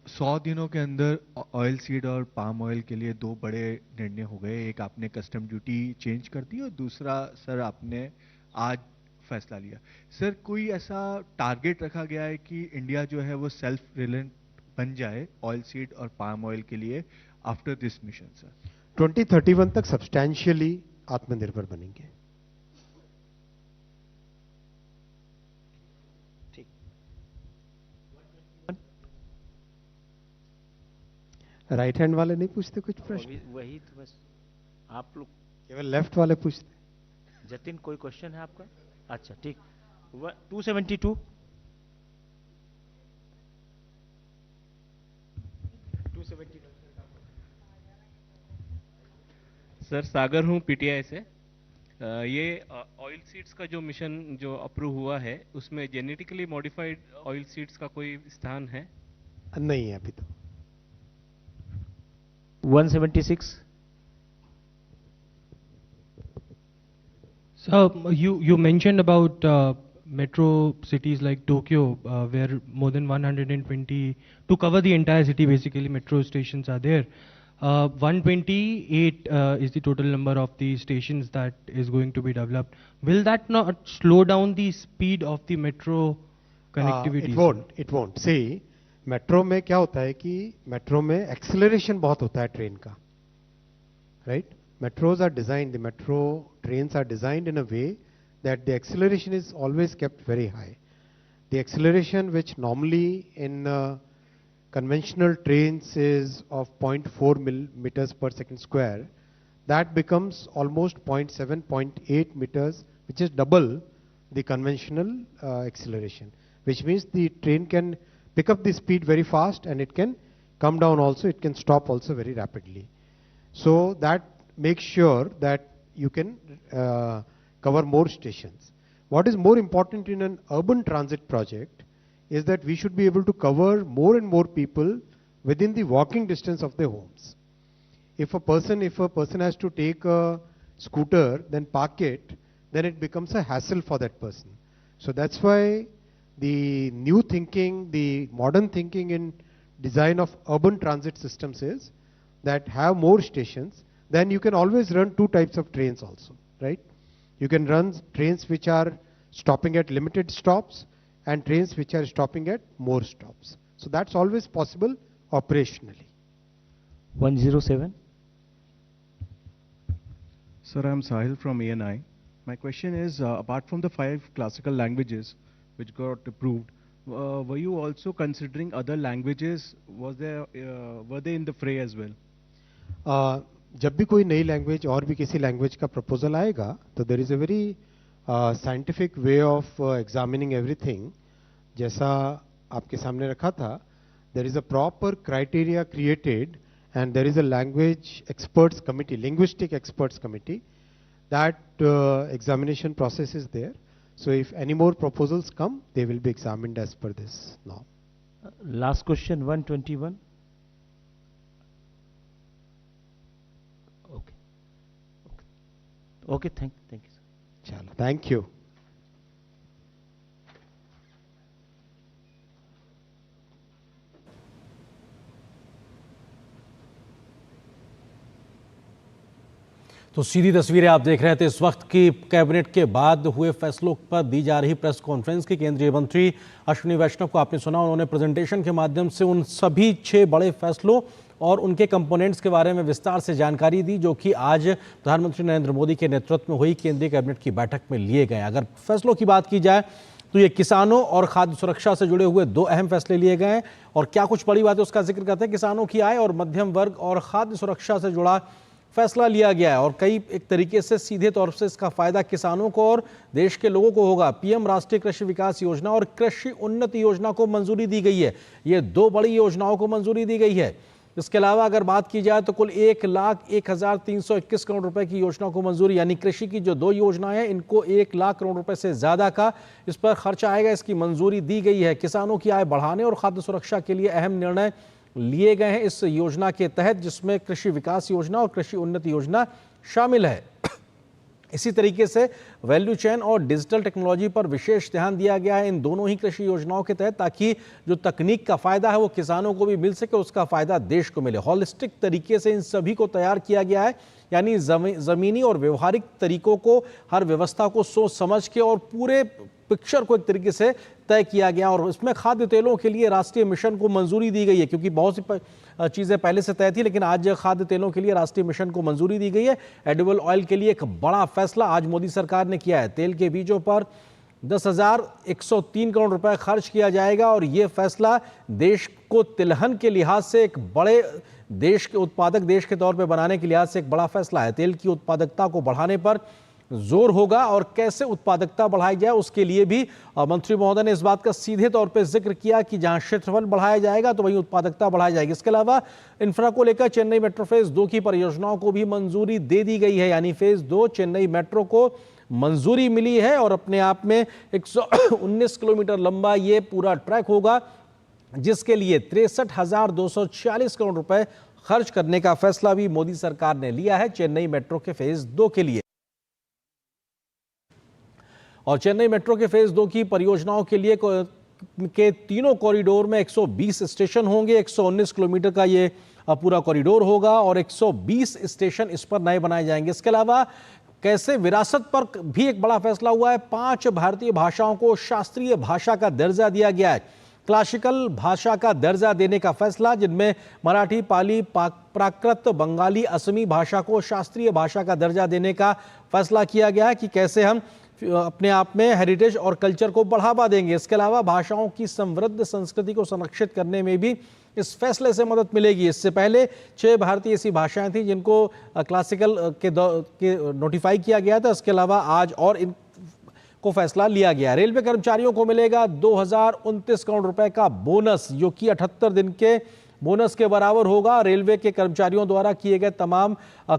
100 दिनों के अंदर ऑयल सीड और पाम ऑयल के लिए 2 बड़े निर्णय हो गए। एक, आपने कस्टम ड्यूटी चेंज कर दी, और दूसरा सर आपने आज फैसला लिया। सर, कोई ऐसा टारगेट रखा गया है कि इंडिया जो है वो सेल्फ रिलायंट बन जाए ऑयल सीड और पाम ऑयल के लिए आफ्टर दिस मिशन? सर, 2031 तक सब्सटैंशियली आत्मनिर्भर बनेंगे। ठीक। राइट हैंड वाले नहीं पूछते कुछ प्रश्न? वही तो बस आप लोग, केवल लेफ्ट वाले पूछते। जतिन, कोई क्वेश्चन है आपका? अच्छा, ठीक। 272। सर सागर हूँ पीटीआई से। ये ऑयल सीड्स का जो मिशन जो अप्रूव हुआ है उसमें जेनेटिकली मॉडिफाइड ऑयल सीड्स का कोई स्थान है? नहीं है अभी तो। 176। So you mentioned about metro cities like Tokyo, where more than 120 to cover the entire city. Basically, metro stations are there. 128 is the total number of the stations that is going to be developed. Will that not slow down the speed of the metro connectivity? It won't. See, metro में क्या होता है कि मेट्रो में एक्सेलरेशन बहुत होता है ट्रेन का, right? Metros are designed, the metro trains are designed in a way that the acceleration is always kept very high. The acceleration which normally in conventional trains is of 0.4 meters per second square, that becomes almost 0.7, 0.8 meters, which is double the conventional acceleration, which means the train can pick up the speed very fast and it can come down also, it can stop also very rapidly. So that make sure that you can cover more stations. What is more important in an urban transit project is that we should be able to cover more and more people within the walking distance of their homes. If a person has to take a scooter, then park it, then it becomes a hassle for that person. So that's why the new thinking, the modern thinking in design of urban transit systems is that have more stations. Then you can always run two types of trains also, right? You can run trains which are stopping at limited stops and trains which are stopping at more stops. So that's always possible operationally. 107. Sir, I'm Sahil from ANI. My question is, apart from the 5 classical languages which got approved, were you also considering other languages? Were they in the fray as well? जब भी कोई नई लैंग्वेज और भी किसी लैंग्वेज का प्रपोजल आएगा तो there is a very scientific way of examining everything. जैसा आपके सामने रखा था, there is a proper criteria created and there is a language experts committee, linguistic experts committee. That examination process is there. So if any more proposals come, they will be examined as per this norm. Last question 121. Okay, thank you. Chalo, thank you. तो सीधी तस्वीरें आप देख रहे थे इस वक्त की कैबिनेट के बाद हुए फैसलों पर दी जा रही प्रेस कॉन्फ्रेंस की. केंद्रीय मंत्री अश्विनी वैष्णव को आपने सुना, उन्होंने प्रेजेंटेशन के माध्यम से उन सभी 6 बड़े फैसलों और उनके कंपोनेंट्स के बारे में विस्तार से जानकारी दी जो कि आज प्रधानमंत्री नरेंद्र मोदी के नेतृत्व में हुई केंद्रीय कैबिनेट की बैठक में लिए गए. अगर फैसलों की बात की जाए तो ये किसानों और खाद्य सुरक्षा से जुड़े हुए 2 अहम फैसले लिए गए हैं. और क्या कुछ बड़ी बात है उसका जिक्र करते हैं. किसानों की आय और मध्यम वर्ग और खाद्य सुरक्षा से जुड़ा फैसला लिया गया है और कई एक तरीके से सीधे तौर से इसका फायदा किसानों को और देश के लोगों को होगा. पीएम राष्ट्रीय कृषि विकास योजना और कृषि उन्नति योजना को मंजूरी दी गई है. ये 2 बड़ी योजनाओं को मंजूरी दी गई है. इसके अलावा अगर बात की जाए तो कुल 1,01,321 करोड़ रुपए की योजना को मंजूरी, यानी कृषि की जो 2 योजनाएं हैं इनको 1 लाख करोड़ रुपए से ज्यादा का इस पर खर्चा आएगा, इसकी मंजूरी दी गई है. किसानों की आय बढ़ाने और खाद्य सुरक्षा के लिए अहम निर्णय लिए गए हैं इस योजना के तहत, जिसमें कृषि विकास योजना और कृषि उन्नति योजना शामिल है. इसी तरीके से वैल्यू चेन और डिजिटल टेक्नोलॉजी पर विशेष ध्यान दिया गया है इन दोनों ही कृषि योजनाओं के तहत, ताकि जो तकनीक का फायदा है वो किसानों को भी मिल सके, उसका फायदा देश को मिले. हॉलिस्टिक तरीके से इन सभी को तैयार किया गया है, यानी जमीनी और व्यवहारिक तरीकों को, हर व्यवस्था को सोच समझ के और पूरे पिक्चर को एक तरीके से तय किया गया. और इसमें खाद्य तेलों के लिए राष्ट्रीय मिशन को मंजूरी दी गई है, क्योंकि बहुत सी चीज़ें पहले से तय थी, लेकिन आज खाद्य तेलों के लिए राष्ट्रीय मिशन को मंजूरी दी गई है. एडिबल ऑयल के लिए एक बड़ा फैसला आज मोदी सरकार ने किया है. तेल के बीजों पर 10,103 करोड़ रुपए खर्च किया जाएगा और ये फैसला देश को तिलहन के लिहाज से एक बड़े देश के उत्पादक देश के तौर पे बनाने के लिहाज से एक बड़ा फैसला है. तेल की उत्पादकता को बढ़ाने पर जोर होगा और कैसे उत्पादकता बढ़ाई जाए उसके लिए भी मंत्री महोदय ने इस बात का सीधे तौर पर जिक्र किया कि जहां क्षेत्रफल बढ़ाया जाएगा तो वहीं उत्पादकता बढ़ाई जाएगी। इसके अलावा इंफ्रा को लेकर चेन्नई मेट्रो फेज 2 की परियोजनाओं को भी मंजूरी दे दी गई है, यानी फेज 2 चेन्नई मेट्रो को मंजूरी मिली है और अपने आप में 119 किलोमीटर लंबा ये पूरा ट्रैक होगा, जिसके लिए 63,246 करोड़ रुपए खर्च करने का फैसला भी मोदी सरकार ने लिया है चेन्नई मेट्रो के फेज 2 के लिए। और चेन्नई मेट्रो के फेज 2 की परियोजनाओं के लिए के तीनों कॉरिडोर में 120 स्टेशन होंगे। 119 किलोमीटर का ये पूरा कॉरिडोर होगा और 120 स्टेशन इस पर नए बनाए जाएंगे। इसके अलावा कैसे विरासत पर भी एक बड़ा फैसला हुआ है। 5 भारतीय भाषाओं को शास्त्रीय भाषा का दर्जा दिया गया है। क्लासिकल भाषा का दर्जा देने का फैसला, जिनमें मराठी, पाली, प्राकृत, बंगाली, असमी भाषा को शास्त्रीय भाषा का दर्जा देने का फैसला किया गया है कि कैसे हम अपने आप में हेरिटेज और कल्चर को बढ़ावा देंगे। इसके अलावा भाषाओं की समृद्ध संस्कृति को संरक्षित करने में भी इस फैसले से मदद मिलेगी। इससे पहले 6 भारतीय ऐसी भाषाएं थी जिनको क्लासिकल के नोटिफाई किया गया था। इसके अलावा आज और इन को फैसला लिया गया। रेलवे कर्मचारियों को मिलेगा 2029 करोड़ रुपए का बोनस, जो कि 78 दिन के बोनस के बराबर होगा। रेलवे के कर्मचारियों द्वारा किए गए तमाम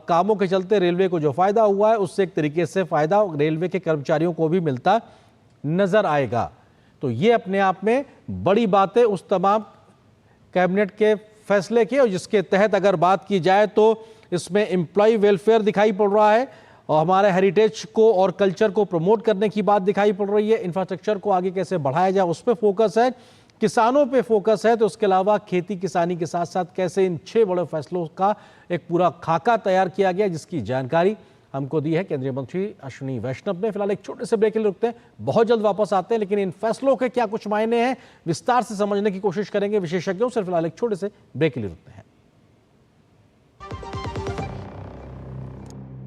कामों के चलते रेलवे को जो फायदा हुआ है उससे एक तरीके से फायदा रेलवे के कर्मचारियों को भी मिलता नजर आएगा। तो ये अपने आप में बड़ी बात है उस तमाम कैबिनेट के फैसले की, और जिसके तहत अगर बात की जाए तो इसमें एम्प्लॉय वेलफेयर दिखाई पड़ रहा है और हमारे हेरिटेज को और कल्चर को प्रमोट करने की बात दिखाई पड़ रही है। इंफ्रास्ट्रक्चर को आगे कैसे बढ़ाया जाए उस पर फोकस है, किसानों पे फोकस है। तो उसके अलावा खेती किसानी के साथ साथ कैसे इन 6 बड़े फैसलों का एक पूरा खाका तैयार किया गया, जिसकी जानकारी हमको दी है केंद्रीय मंत्री अश्विनी वैष्णव ने। फिलहाल एक छोटे से ब्रेक के लिए रुकते हैं, बहुत जल्द वापस आते हैं, लेकिन इन फैसलों के क्या कुछ मायने हैं विस्तार से समझने की कोशिश करेंगे विशेषज्ञों से। फिलहाल एक छोटे से ब्रेक के लिए रुकते हैं।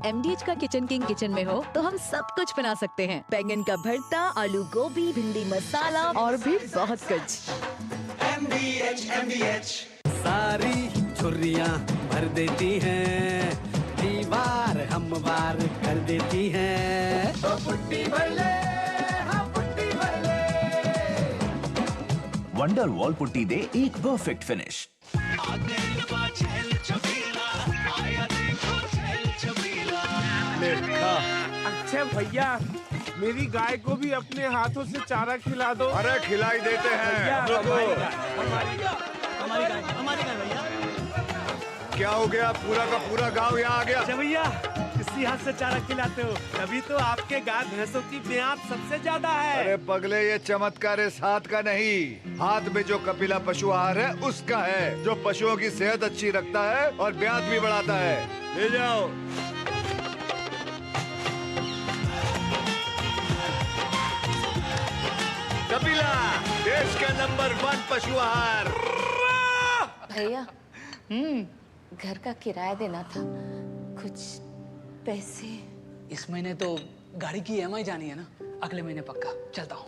MDH का किचन किंग किचन में हो तो हम सब कुछ बना सकते हैं। बैंगन का भरता, आलू गोभी, भिंडी मसाला और भी बहुत कुछ। MDH सारी छुर्रियाँ भर देती हैं, दीवार हमवार कर देती हैं। तो पुट्टी भर ले, हाँ पुट्टी भर ले। वंडर वॉल पुट्टी दे एक परफेक्ट फिनिश। अच्छा भैया, मेरी गाय को भी अपने हाथों से चारा खिला दो। अरे खिलाई देते हैं। हमारी गाय भैया। क्या हो गया, पूरा का पूरा गांव यहाँ आ गया। अच्छा भैया, किसी हाथ से चारा खिलाते हो, तभी तो आपके गाय भैंसों की ब्याज सबसे ज्यादा है। अरे पगले, ये चमत्कार इस हाथ का नहीं, हाथ में जो कपिला पशु आहार है उसका है, जो पशुओं की सेहत अच्छी रखता है और ब्याज भी बढ़ाता है। ले जाओ। कपिला, देश का नंबर 1 पशु आहार। भैया, घर का किराया देना था, कुछ पैसे। इस महीने तो गाड़ी की EMI जानी है ना, अगले महीने पक्का चलता हूँ।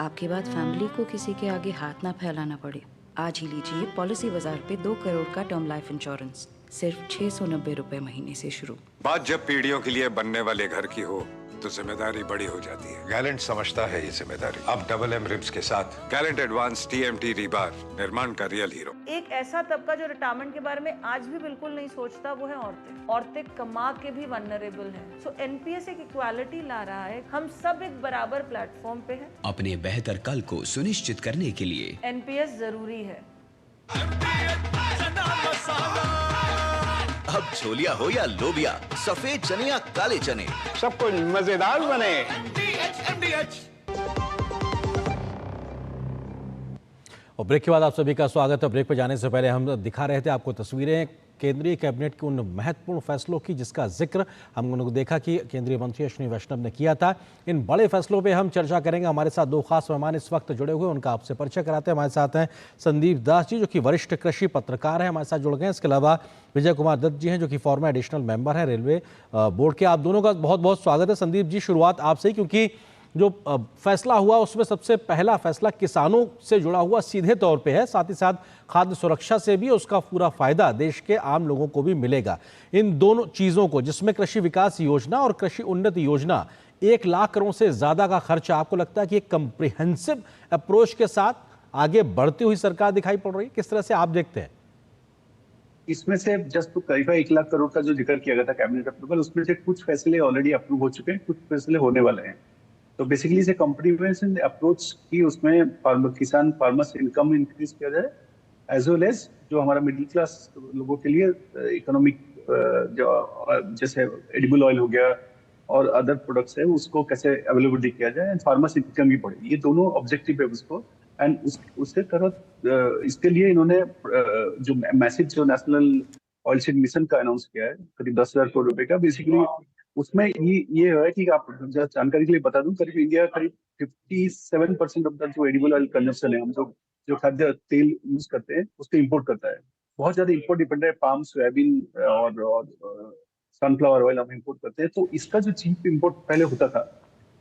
आपके बाद फैमिली को किसी के आगे हाथ ना फैलाना पड़े, आज ही लीजिए पॉलिसी बाजार पे 2 करोड़ का टर्म लाइफ इंश्योरेंस, सिर्फ 690 रुपए महीने से शुरू। बात जब पीढ़ियों के लिए बनने वाले घर की हो तो जिम्मेदारी बड़ी हो जाती है। गैलेंट समझता है ये जिम्मेदारी। अब डबल M रिब्स के साथ गैलेंट एडवांस TMT रीबार, निर्माण का रियल हीरो। एक ऐसा तबका जो रिटायरमेंट के बारे में आज भी बिल्कुल नहीं सोचता, वो है औरतें। औरतें कमा के भी वनरेबल हैं। सो NPS एक इक्वालिटी ला रहा है, हम सब एक बराबर प्लेटफॉर्म पे हैं। अपने बेहतर कल को सुनिश्चित करने के लिए NPS जरूरी है। अब छोलिया हो या लोबिया, सफेद चने या काले चने, सब कुछ मजेदार बने। और ब्रेक के बाद आप सभी का स्वागत है। ब्रेक पे जाने से पहले हम दिखा रहे थे आपको तस्वीरें केंद्रीय कैबिनेट के उन महत्वपूर्ण फैसलों की जिसका जिक्र हम लोगों ने देखा कि केंद्रीय मंत्री अश्विनी वैष्णव ने किया था। इन बड़े फैसलों पे हम चर्चा करेंगे। हमारे साथ 2 खास मेहमान इस वक्त जुड़े हुए, उनका आपसे परिचय कराते हैं। हमारे साथ हैं संदीप दास जी, जो कि वरिष्ठ कृषि पत्रकार हैं, हमारे साथ जुड़ गए हैं। इसके अलावा विजय कुमार दत्त जी हैं, जो कि फॉर्मर एडिशनल मेंबर हैं रेलवे बोर्ड के। आप दोनों का बहुत बहुत स्वागत है। संदीप जी, शुरुआत आपसे ही, क्योंकि जो फैसला हुआ उसमें सबसे पहला फैसला किसानों से जुड़ा हुआ सीधे तौर पे है, साथ ही साथ खाद्य सुरक्षा से भी उसका पूरा फायदा देश के आम लोगों को भी मिलेगा। इन दोनों चीज़ों को, जिसमें कृषि विकास योजना और कृषि उन्नति योजना 1 लाख करोड़ से ज़्यादा का खर्चा, आपको लगता है कि एक कंप्रिहेंसिव अप्रोच के साथ आगे बढ़ती हुई सरकार दिखाई पड़ रही है? किस तरह से आप देखते हैं? इसमें से just to clarify 1 lakh crore का जो जिक्र किया गया था कैबिनेट अप्रूवल, उसमें से कुछ फैसले ऑलरेडी अप्रूव हो चुके हैं, कुछ फैसले होने वाले हैं। तो बेसिकली से कॉम्प्रिहेंसिव अप्रोच की उसमें फार्मर्स इनकम इंक्रीज किया जाए, एज वेल एज जो हमारा मिडिल क्लास लोगों के लिए इकोनॉमिक जो जैसे एडिबल ऑयल हो गया और अदर प्रोडक्ट्स है उसको कैसे अवेलेबिलिटी किया जाए एंड फार्मर्स इनकम भी बढ़े, ये दोनों ऑब्जेक्टिव है उसको। एंड उसके तरह इसके लिए इन्होंने जो मैसिव जो नेशनल ऑयल सीड मिशन का अनाउंस किया है करीब 10,000 करोड़ रुपए का, बेसिकली उसमें ये है कि आप जानकारी के लिए बता दूं, करीब इंडिया करीब 57% ऑफ द जो एडिबल ऑयल कंजम्पशन है, हम जो खाद्य तेल यूज करते हैं उसको इम्पोर्ट करता है। बहुत ज्यादा इम्पोर्ट डिपेंड है, पाम, सोयाबीन और सनफ्लावर ऑयल हम इम्पोर्ट करते हैं। तो इसका जो चीप इम्पोर्ट पहले होता था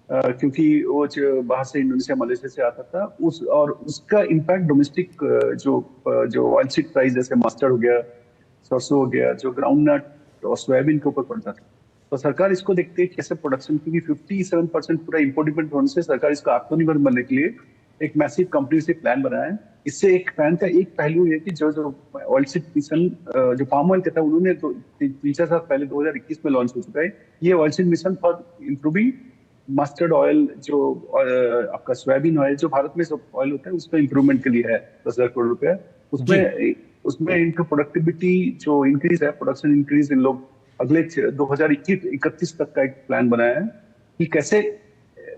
क्योंकि वो बाहर से इंडोनेशिया मलेशिया से आता था, उसका इम्पैक्ट डोमेस्टिक जो ऑयल सीड प्राइस जैसे मस्टर्ड हो गया, सरसों हो गया, जो ग्राउंड नट और सोयाबीन के ऊपर पड़ता था। तो सरकार इसको देखते है कैसे प्रोडक्शन, क्योंकि 57% पूरा इम्पोर्ट डिपेंड होने से सरकार इसको आत्मनिर्भर बनने के लिए एक मैसिव कंपनी से प्लान बनाया है। इससे एक प्लान का एक पहलू है कि जो ऑयल सीड मिशन जो पाम ऑयल का था उन्होंने तो 3-4 साल पहले 2021 में लॉन्च हो चुका है। ये oil seed mission for improving mustard oil, जो आपका सोयाबीन ऑयल जो भारत में सब ऑयल होता है उसमें इंप्रूवमेंट के लिए है 10,000 करोड़ रुपया। उसमें इनका प्रोडक्टिविटी जो इंक्रीज है, प्रोडक्शन इंक्रीज, इन लोग अगले 2021-31 तक का एक प्लान बनाया है कि कैसे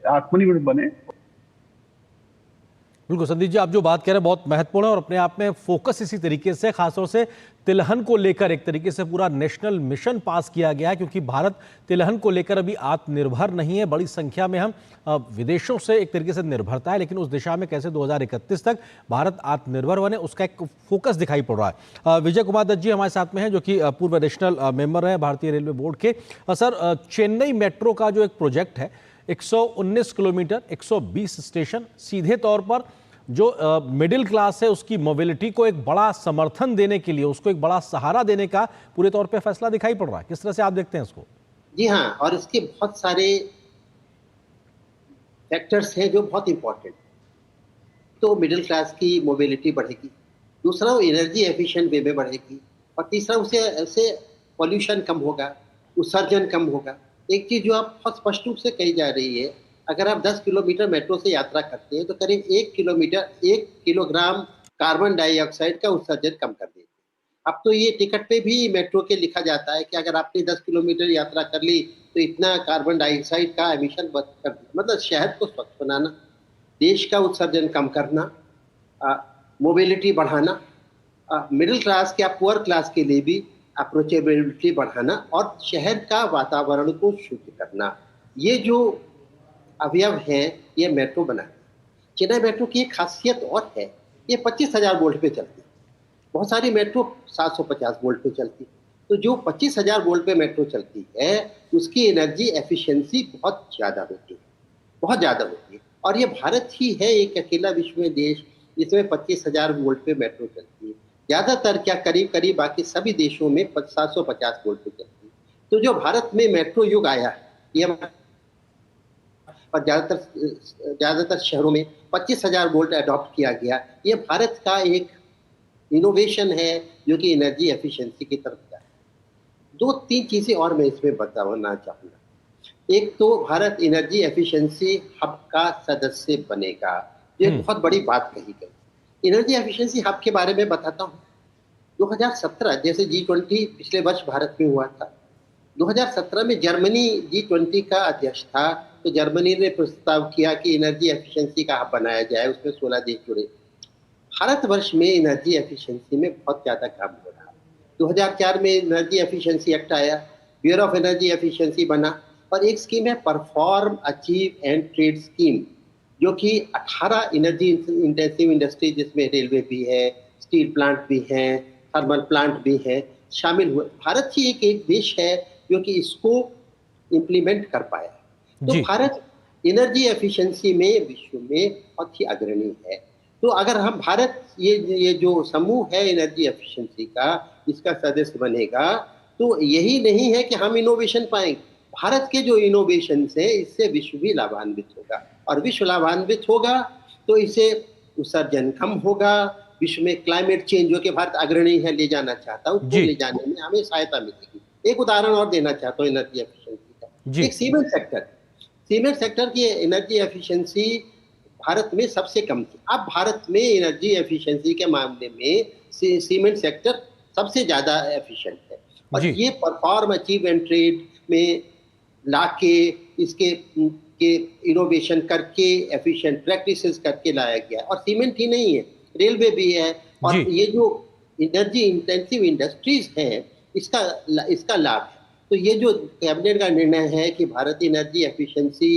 आत्मनिर्भर बने। बिल्कुल संदीप जी, आप जो बात कह रहे हैं बहुत महत्वपूर्ण है और अपने आप में फोकस इसी तरीके से, खासतौर से तिलहन को लेकर एक तरीके से पूरा नेशनल मिशन पास किया गया है, क्योंकि भारत तिलहन को लेकर अभी आत्मनिर्भर नहीं है। बड़ी संख्या में हम विदेशों से एक तरीके से निर्भरता है, लेकिन उस दिशा में कैसे 2031 तक भारत आत्मनिर्भर बने उसका एक फोकस दिखाई पड़ रहा है। विजय कुमार दत्त जी हमारे साथ में हैं, जो कि पूर्व एडिशनल मेंबर हैं भारतीय रेलवे बोर्ड के। सर, चेन्नई मेट्रो का जो एक प्रोजेक्ट है, 119 किलोमीटर, 120 स्टेशन, सीधे तौर पर जो मिडिल क्लास है उसकी मोबिलिटी को एक बड़ा समर्थन देने के लिए, उसको एक बड़ा सहारा देने का पूरे तौर पे फैसला दिखाई पड़ रहा है। किस तरह से आप देखते हैं इसको? जी हाँ, और इसके बहुत सारे फैक्टर्स हैं जो बहुत इंपॉर्टेंट। तो मिडिल क्लास की मोबिलिटी बढ़ेगी, दूसरा वो एनर्जी एफिशिएंट वे में बढ़ेगी, और तीसरा उससे पॉल्यूशन कम होगा, उत्सर्जन कम होगा। एक चीज जो आप बहुत स्पष्ट रूप से कही जा रही है, अगर आप 10 किलोमीटर मेट्रो से यात्रा करते हैं तो करीब 1 किलोग्राम कार्बन डाइऑक्साइड का उत्सर्जन कम कर देते हैं। अब तो ये टिकट पे भी मेट्रो के लिखा जाता है कि अगर आपने 10 किलोमीटर यात्रा कर ली तो इतना कार्बन डाइऑक्साइड का एमिशन कर दिया। मतलब शहर को स्वच्छ बनाना, देश का उत्सर्जन कम करना, मोबिलिटी बढ़ाना, मिडिल क्लास या पुअर क्लास के लिए भी अप्रोचेबिलिटी बढ़ाना और शहर का वातावरण को शुद्ध करना, ये जो अवयव हैं ये मेट्रो बना। चेन्नई मेट्रो की एक खासियत और है, ये 25,000 वोल्ट पे चलती है। बहुत सारी मेट्रो 750 वोल्ट पे चलती है। तो जो 25,000 वोल्ट पे मेट्रो चलती है उसकी एनर्जी एफिशिएंसी बहुत ज़्यादा होती है, बहुत ज़्यादा होती है। और ये भारत ही है एक अकेला विश्व में देश जिसमें 25,000 वोल्ट पे मेट्रो चलती है। ज़्यादातर क्या करीब बाकी सभी देशों में 750 वोल्ट पे चलती है। तो जो भारत में मेट्रो युग आया ये, और ज़्यादातर शहरों में 25,000 वोल्ट अडॉप्ट किया गया, ये भारत का एक इनोवेशन है जो कि एनर्जी एफिशिएंसी की तरफ जा रहा है। 2-3 चीज़ें और मैं इसमें बताना चाहूँगा। एक तो भारत एनर्जी एफिशिएंसी हब का सदस्य बनेगा, ये बहुत बड़ी बात कही गई। एनर्जी एफिशिएंसी हब के बारे में बताता हूँ। 2017 जैसे G20 पिछले वर्ष भारत में हुआ था, 2017 में जर्मनी G20 का अध्यक्ष था, तो जर्मनी ने प्रस्ताव किया कि एनर्जी एफिशिएंसी का हब बनाया जाए, उसमें 16 देश जुड़े। भारतवर्ष में एनर्जी एफिशिएंसी में बहुत ज़्यादा काम हो रहा है। 2004 में एनर्जी एफिशिएंसी एक्ट आया, ब्यूरो ऑफ एनर्जी एफिशिएंसी बना, और एक स्कीम है perform, achieve and trade scheme, जो कि 18 एनर्जी इंटेंसिव इंडस्ट्री जिसमें रेलवे भी है, स्टील प्लांट भी हैं, थर्मल प्लांट भी हैं, शामिल हुए। भारत ही एक देश है जो कि इसको इम्प्लीमेंट कर पाया। तो भारत एनर्जी एफिशिएंसी में विश्व में बहुत ही अग्रणी है। तो अगर हम भारत ये जो समूह है एनर्जी एफिशिएंसी का, इसका सदस्य बनेगा, तो यही नहीं है कि हम इनोवेशन पाएंगे, भारत के जो इनोवेशन है इससे विश्व भी लाभान्वित होगा, और विश्व लाभान्वित होगा तो इससे उत्सर्जन कम होगा, विश्व में क्लाइमेट चेंज जो कि भारत अग्रणी है ले जाना चाहता है, उसको ले जाने में हमें सहायता मिलेगी। एक उदाहरण और देना चाहता हूँ एनर्जी एफिशिएंसी का। एक सीमेंट सेक्टर की एनर्जी एफिशिएंसी भारत में सबसे कम थी। अब भारत में एनर्जी एफिशिएंसी के मामले में सीमेंट सेक्टर सबसे ज्यादा एफिशिएंट है, और ये परफॉर्म अचीव एंड ट्रेड में लाके इसके इनोवेशन करके एफिशिएंट प्रैक्टिसेस करके लाया गया है। और सीमेंट ही नहीं है, रेलवे भी है, और ये जो एनर्जी इंटेंसिव इंडस्ट्रीज हैं इसका लाभ है। तो ये जो कैबिनेट का निर्णय है कि भारत एनर्जी एफिशिएंसी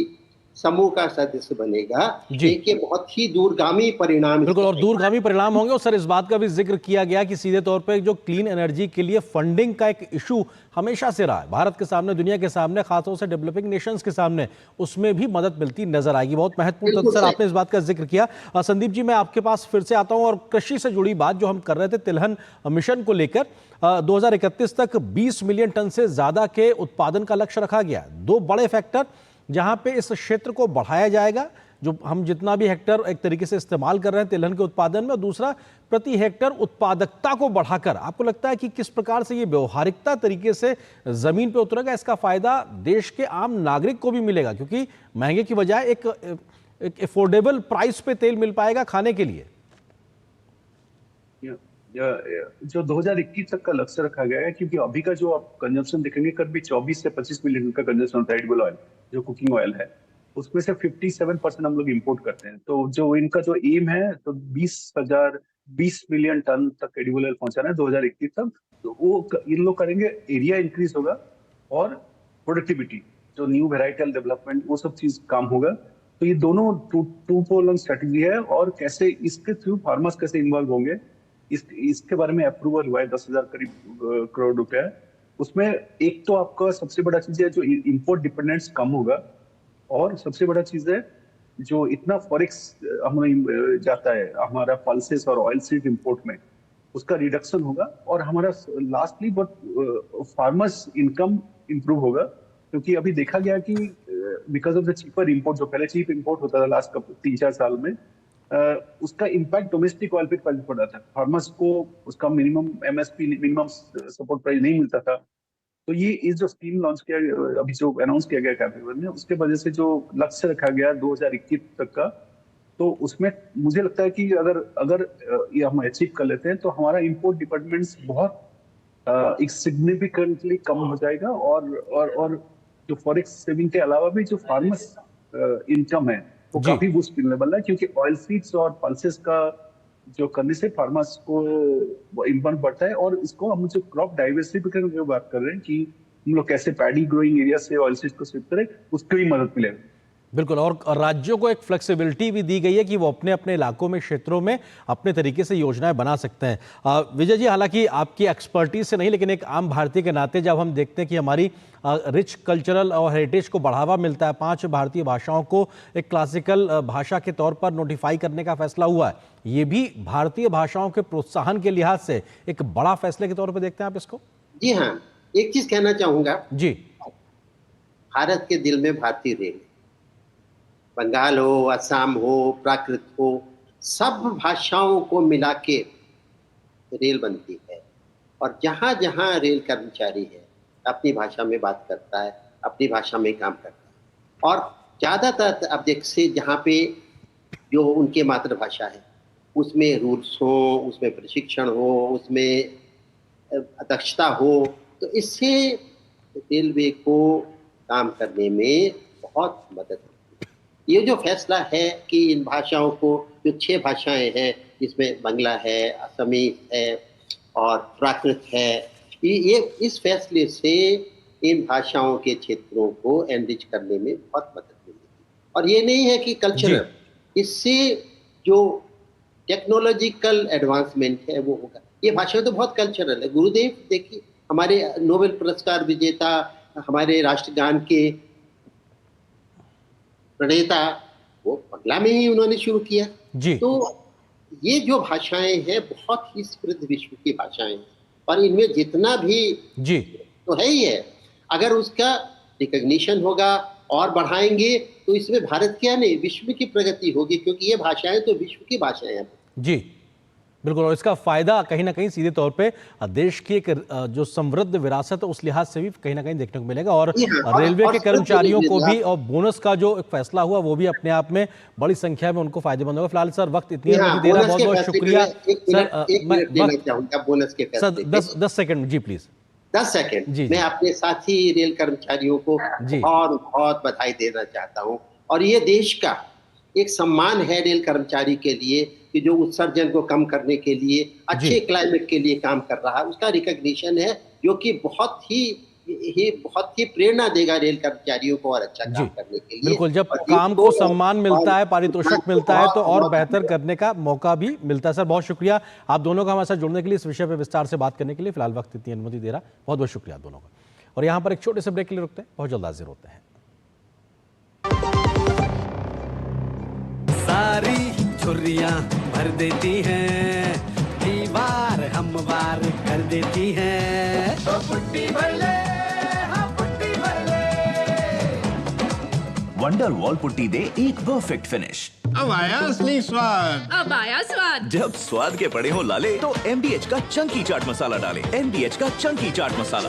समूह का सदस्य बनेगा, ये बहुत ही दूरगामी परिणाम, बिल्कुल, और दूरगामी परिणाम होंगे। और सर इस बात का भी जिक्र किया गया कि सीधे तौर पे जो क्लीन एनर्जी के लिए फंडिंग का एक इशू हमेशा से रहा है भारत के सामने, दुनिया के सामने, खासतौर से डेवलपिंग नेशंस के सामने, उसमें भी मदद मिलती नजर आएगी। बहुत महत्वपूर्ण तथ्य सर आपने इस बात का जिक्र किया। संदीप जी, मैं आपके पास फिर से आता हूँ, और कृषि से जुड़ी बात जो हम कर रहे थे तिलहन मिशन को लेकर, 2031 तक 20 मिलियन टन से ज्यादा के उत्पादन का लक्ष्य रखा गया। दो बड़े फैक्टर जहां पे इस क्षेत्र को बढ़ाया जाएगा, जो हम जितना भी हेक्टर एक तरीके से इस्तेमाल कर रहे हैं तिलहन के उत्पादन में, और दूसरा प्रति हेक्टर उत्पादकता को बढ़ाकर, आपको लगता है कि किस प्रकार से ये व्यवहारिकता तरीके से जमीन पे उतरेगा, इसका फायदा देश के आम नागरिक को भी मिलेगा, क्योंकि महंगे की बजाय एक अफोर्डेबल प्राइस पे तेल मिल पाएगा खाने के लिए। जो 2021 तक का लक्ष्य रखा गया है, क्योंकि अभी का जो आप कंजम्पशन देखेंगे करीब 24 से 25 मिलियन का कंजम्पशन होता है एडिबल ऑयल, जो कुकिंग ऑयल है, उसमें से 57% हम लोग इंपोर्ट करते हैं। तो जो इनका जो एम है, तो 20 मिलियन टन तक एडिबल ऑयल पहुंचाना है 2021 तक। तो वो इन लोग करेंगे, एरिया इंक्रीज होगा और प्रोडक्टिविटी, जो न्यू वेराइटल डेवलपमेंट, वो सब चीज काम होगा। तो ये दोनों टू पोल स्ट्रेटेजी है, और कैसे इसके थ्रू फार्मर्स कैसे इन्वॉल्व होंगे इसके बारे में अप्रूवल हुआ है 10,000 करीब करोड़ रुपया। उसमें एक तो आपका सबसे बड़ा चीज है जो इंपोर्ट डिपेंडेंस कम होगा, और सबसे बड़ा चीज है जो इतना फॉरेक्स हमें जाता है हमारा पल्सेस और ऑयल सीड इंपोर्ट में, उसका रिडक्शन होगा, और हमारा लास्टली फार्मर्स इनकम इंप्रूव होगा। क्योंकि अभी देखा गया कि because of the cheaper import, जो पहले चीप इंपोर्ट होता था लास्ट 3-4 साल में, उसका इम्पैक्ट डोमेस्टिक ऑयल पे पड़ रहा था। फार्मर्स को उसका minimum MSP, minimum support price नहीं मिलता था। तो ये इस जो स्कीम लॉन्च किया, अभी जो अनाउंस किया गया कैबिनेट में, उसके वजह से जो लक्ष्य रखा गया 2021 तक का, तो उसमें मुझे लगता है कि अगर ये हम अचीव कर लेते हैं तो हमारा इंपोर्ट डिपेंडेंस बहुत सिग्निफिकेंटली कम हो जाएगा, और जो फॉरेक्स सेविंग के अलावा भी जो फार्मर्स इनकम है वो काफी बूस्ट मिलने वाला है। क्योंकि ऑयल सीड्स और पल्सेस का जो करने से फार्मर्स को इनकम बढ़ता है, और इसको हम जो क्रॉप डाइवर्सिफिकेशन की बात कर रहे हैं कि हम लोग कैसे पैडी ग्रोइंग एरिया से ऑयल सीड्स को शिफ्ट करें, उसकी भी मदद मिलेगी। बिल्कुल, और राज्यों को एक फ्लेक्सिबिलिटी भी दी गई है कि वो अपने अपने इलाकों में, क्षेत्रों में अपने तरीके से योजनाएं बना सकते हैं। विजय जी, हालांकि आपकी एक्सपर्टीज से नहीं, लेकिन एक आम भारतीय के नाते जब हम देखते हैं कि हमारी रिच कल्चरल और हेरिटेज को बढ़ावा मिलता है, 5 भारतीय भाषाओं को एक क्लासिकल भाषा के तौर पर नोटिफाई करने का फैसला हुआ है, ये भी भारतीय भाषाओं के प्रोत्साहन के लिहाज से एक बड़ा फैसले के तौर पर देखते हैं आप इसको? जी हाँ, एक चीज कहना चाहूंगा जी, भारत के दिल में भारतीय रेल, बंगाल हो, असम हो, प्राकृत हो, सब भाषाओं को मिला के रेल बनती है, और जहाँ जहाँ रेल कर्मचारी है अपनी भाषा में बात करता है, अपनी भाषा में काम करता है। और ज़्यादातर अब जैसे जहाँ पे जो उनके मातृभाषा है उसमें रूल्स हो, उसमें प्रशिक्षण हो, उसमें दक्षता हो, तो इससे रेलवे को काम करने में बहुत मदद होती है। ये जो फैसला है कि इन भाषाओं को, जो 6 भाषाएं हैं जिसमें बांग्ला है, असमी है और प्राकृत है, ये इस फैसले से इन भाषाओं के क्षेत्रों को एनरिच करने में बहुत मदद मिलेगी। और ये नहीं है कि कल्चरल, इससे जो टेक्नोलॉजिकल एडवांसमेंट है वो होगा। ये भाषा तो बहुत कल्चरल है। गुरुदेव देखिए, हमारे नोबेल पुरस्कार विजेता, हमारे राष्ट्रगान के प्रणेता, वो बंगला में ही उन्होंने शुरू किया जी। तो ये जो भाषाएं हैं बहुत ही समृद्ध विश्व की भाषाएं हैं, और इनमें जितना भी जी तो है ही है, अगर उसका रिकॉग्निशन होगा और बढ़ाएंगे तो इसमें भारत क्या नहीं विश्व की प्रगति होगी, क्योंकि ये भाषाएं तो विश्व की भाषाएं हैं। जी बिल्कुल, और इसका फायदा कहीं ना कहीं सीधे तौर पे देश की एक जो समृद्ध विरासत है उस लिहाज से भी कहीं ना कहीं देखने को मिलेगा। और रेलवे के कर्मचारियों को भी और बोनस का जो एक फैसला हुआ वो भी अपने आप में बड़ी संख्या में उनको फायदेमंद होगा। फिलहाल सर वक्त इतनी अनुमति दे रहा, बहुत बहुत शुक्रिया sir. 10 second ji please. 10 second मैं अपने साथी रेल कर्मचारियों को बहुत बहुत बधाई देना चाहता हूँ, और ये देश का एक सम्मान है रेल कर्मचारी के लिए कि जो उत्सर्जन को कम करने के लिए, अच्छे क्लाइमेट के लिए काम कर रहा है, उसका रिकॉग्निशन है जो कि बहुत ही प्रेरणा देगा रेल कर्मचारियों को और अच्छा काम करने के लिए। बिल्कुल, जब काम को सम्मान मिलता है, पारितोषिक मिलता है तो और बेहतर करने का मौका भी मिलता है। सर बहुत शुक्रिया आप दोनों का हमारे साथ जुड़ने के लिए, इस विषय पर विस्तार से बात करने के लिए। फिलहाल वक्त इतनी अनुमति दे रहा, बहुत बहुत शुक्रिया आप दोनों का। और यहाँ पर एक छोटे से ब्रेक के लिए रुकते हैं, बहुत जल्द हाजिर होते हैं। सारी छुर्रियां भर देती हैं, दीवार हमवार कर देती हैं। तो पुट्टी भर ले, हाँ पुट्टी भर ले। वंडर वॉल पुट्टी दे एक परफेक्ट फिनिश। अब आया असली स्वाद, अब आया स्वाद। जब स्वाद के पड़े हो लाले तो MDH का चंकी चाट मसाला डालें। MDH का चंकी चाट मसाला।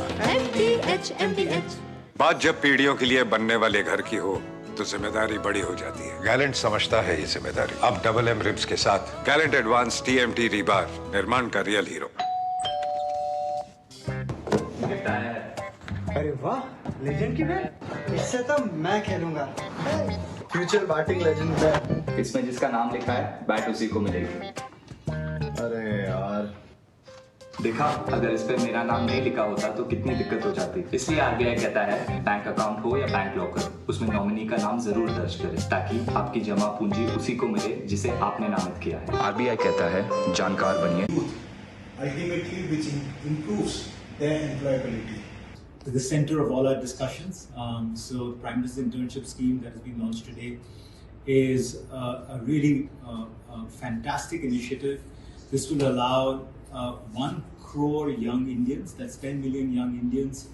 MDH। बात जब पीढ़ियों के लिए बनने वाले घर की हो तो जिम्मेदारी बड़ी हो जाती है। गैलेंट समझता है ये जिम्मेदारी। अब डबल M रिब्स के साथ गैलेंट एडवांस TMT रीबार, निर्माण का रियल हीरो। अरे वाह, लेजेंड की बैट, इससे तो मैं खेलूंगा। Future batting legend bat. इसमें जिसका नाम लिखा है बैट उसी को मिलेगी। अरे यार देखा, अगर इस पे मेरा नाम नहीं लिखा होता तो कितनी दिक्कत हो जाती। इसलिए RBI कहता है बैंक अकाउंट हो या बैंक लॉकर, उसमें नॉमिनी का नाम जरूर दर्ज करें ताकि आपकी जमा पूंजी उसी को मिले जिसे आपने नामित किया है। RBI कहता है जानकार बनिए। Ultimately, which improves their employability. The center of all our discussions. So, Prime Minister's internship scheme that has been launched today is a really fantastic initiative. This will allow 1 crore young Indians, that's 10 million young Indians,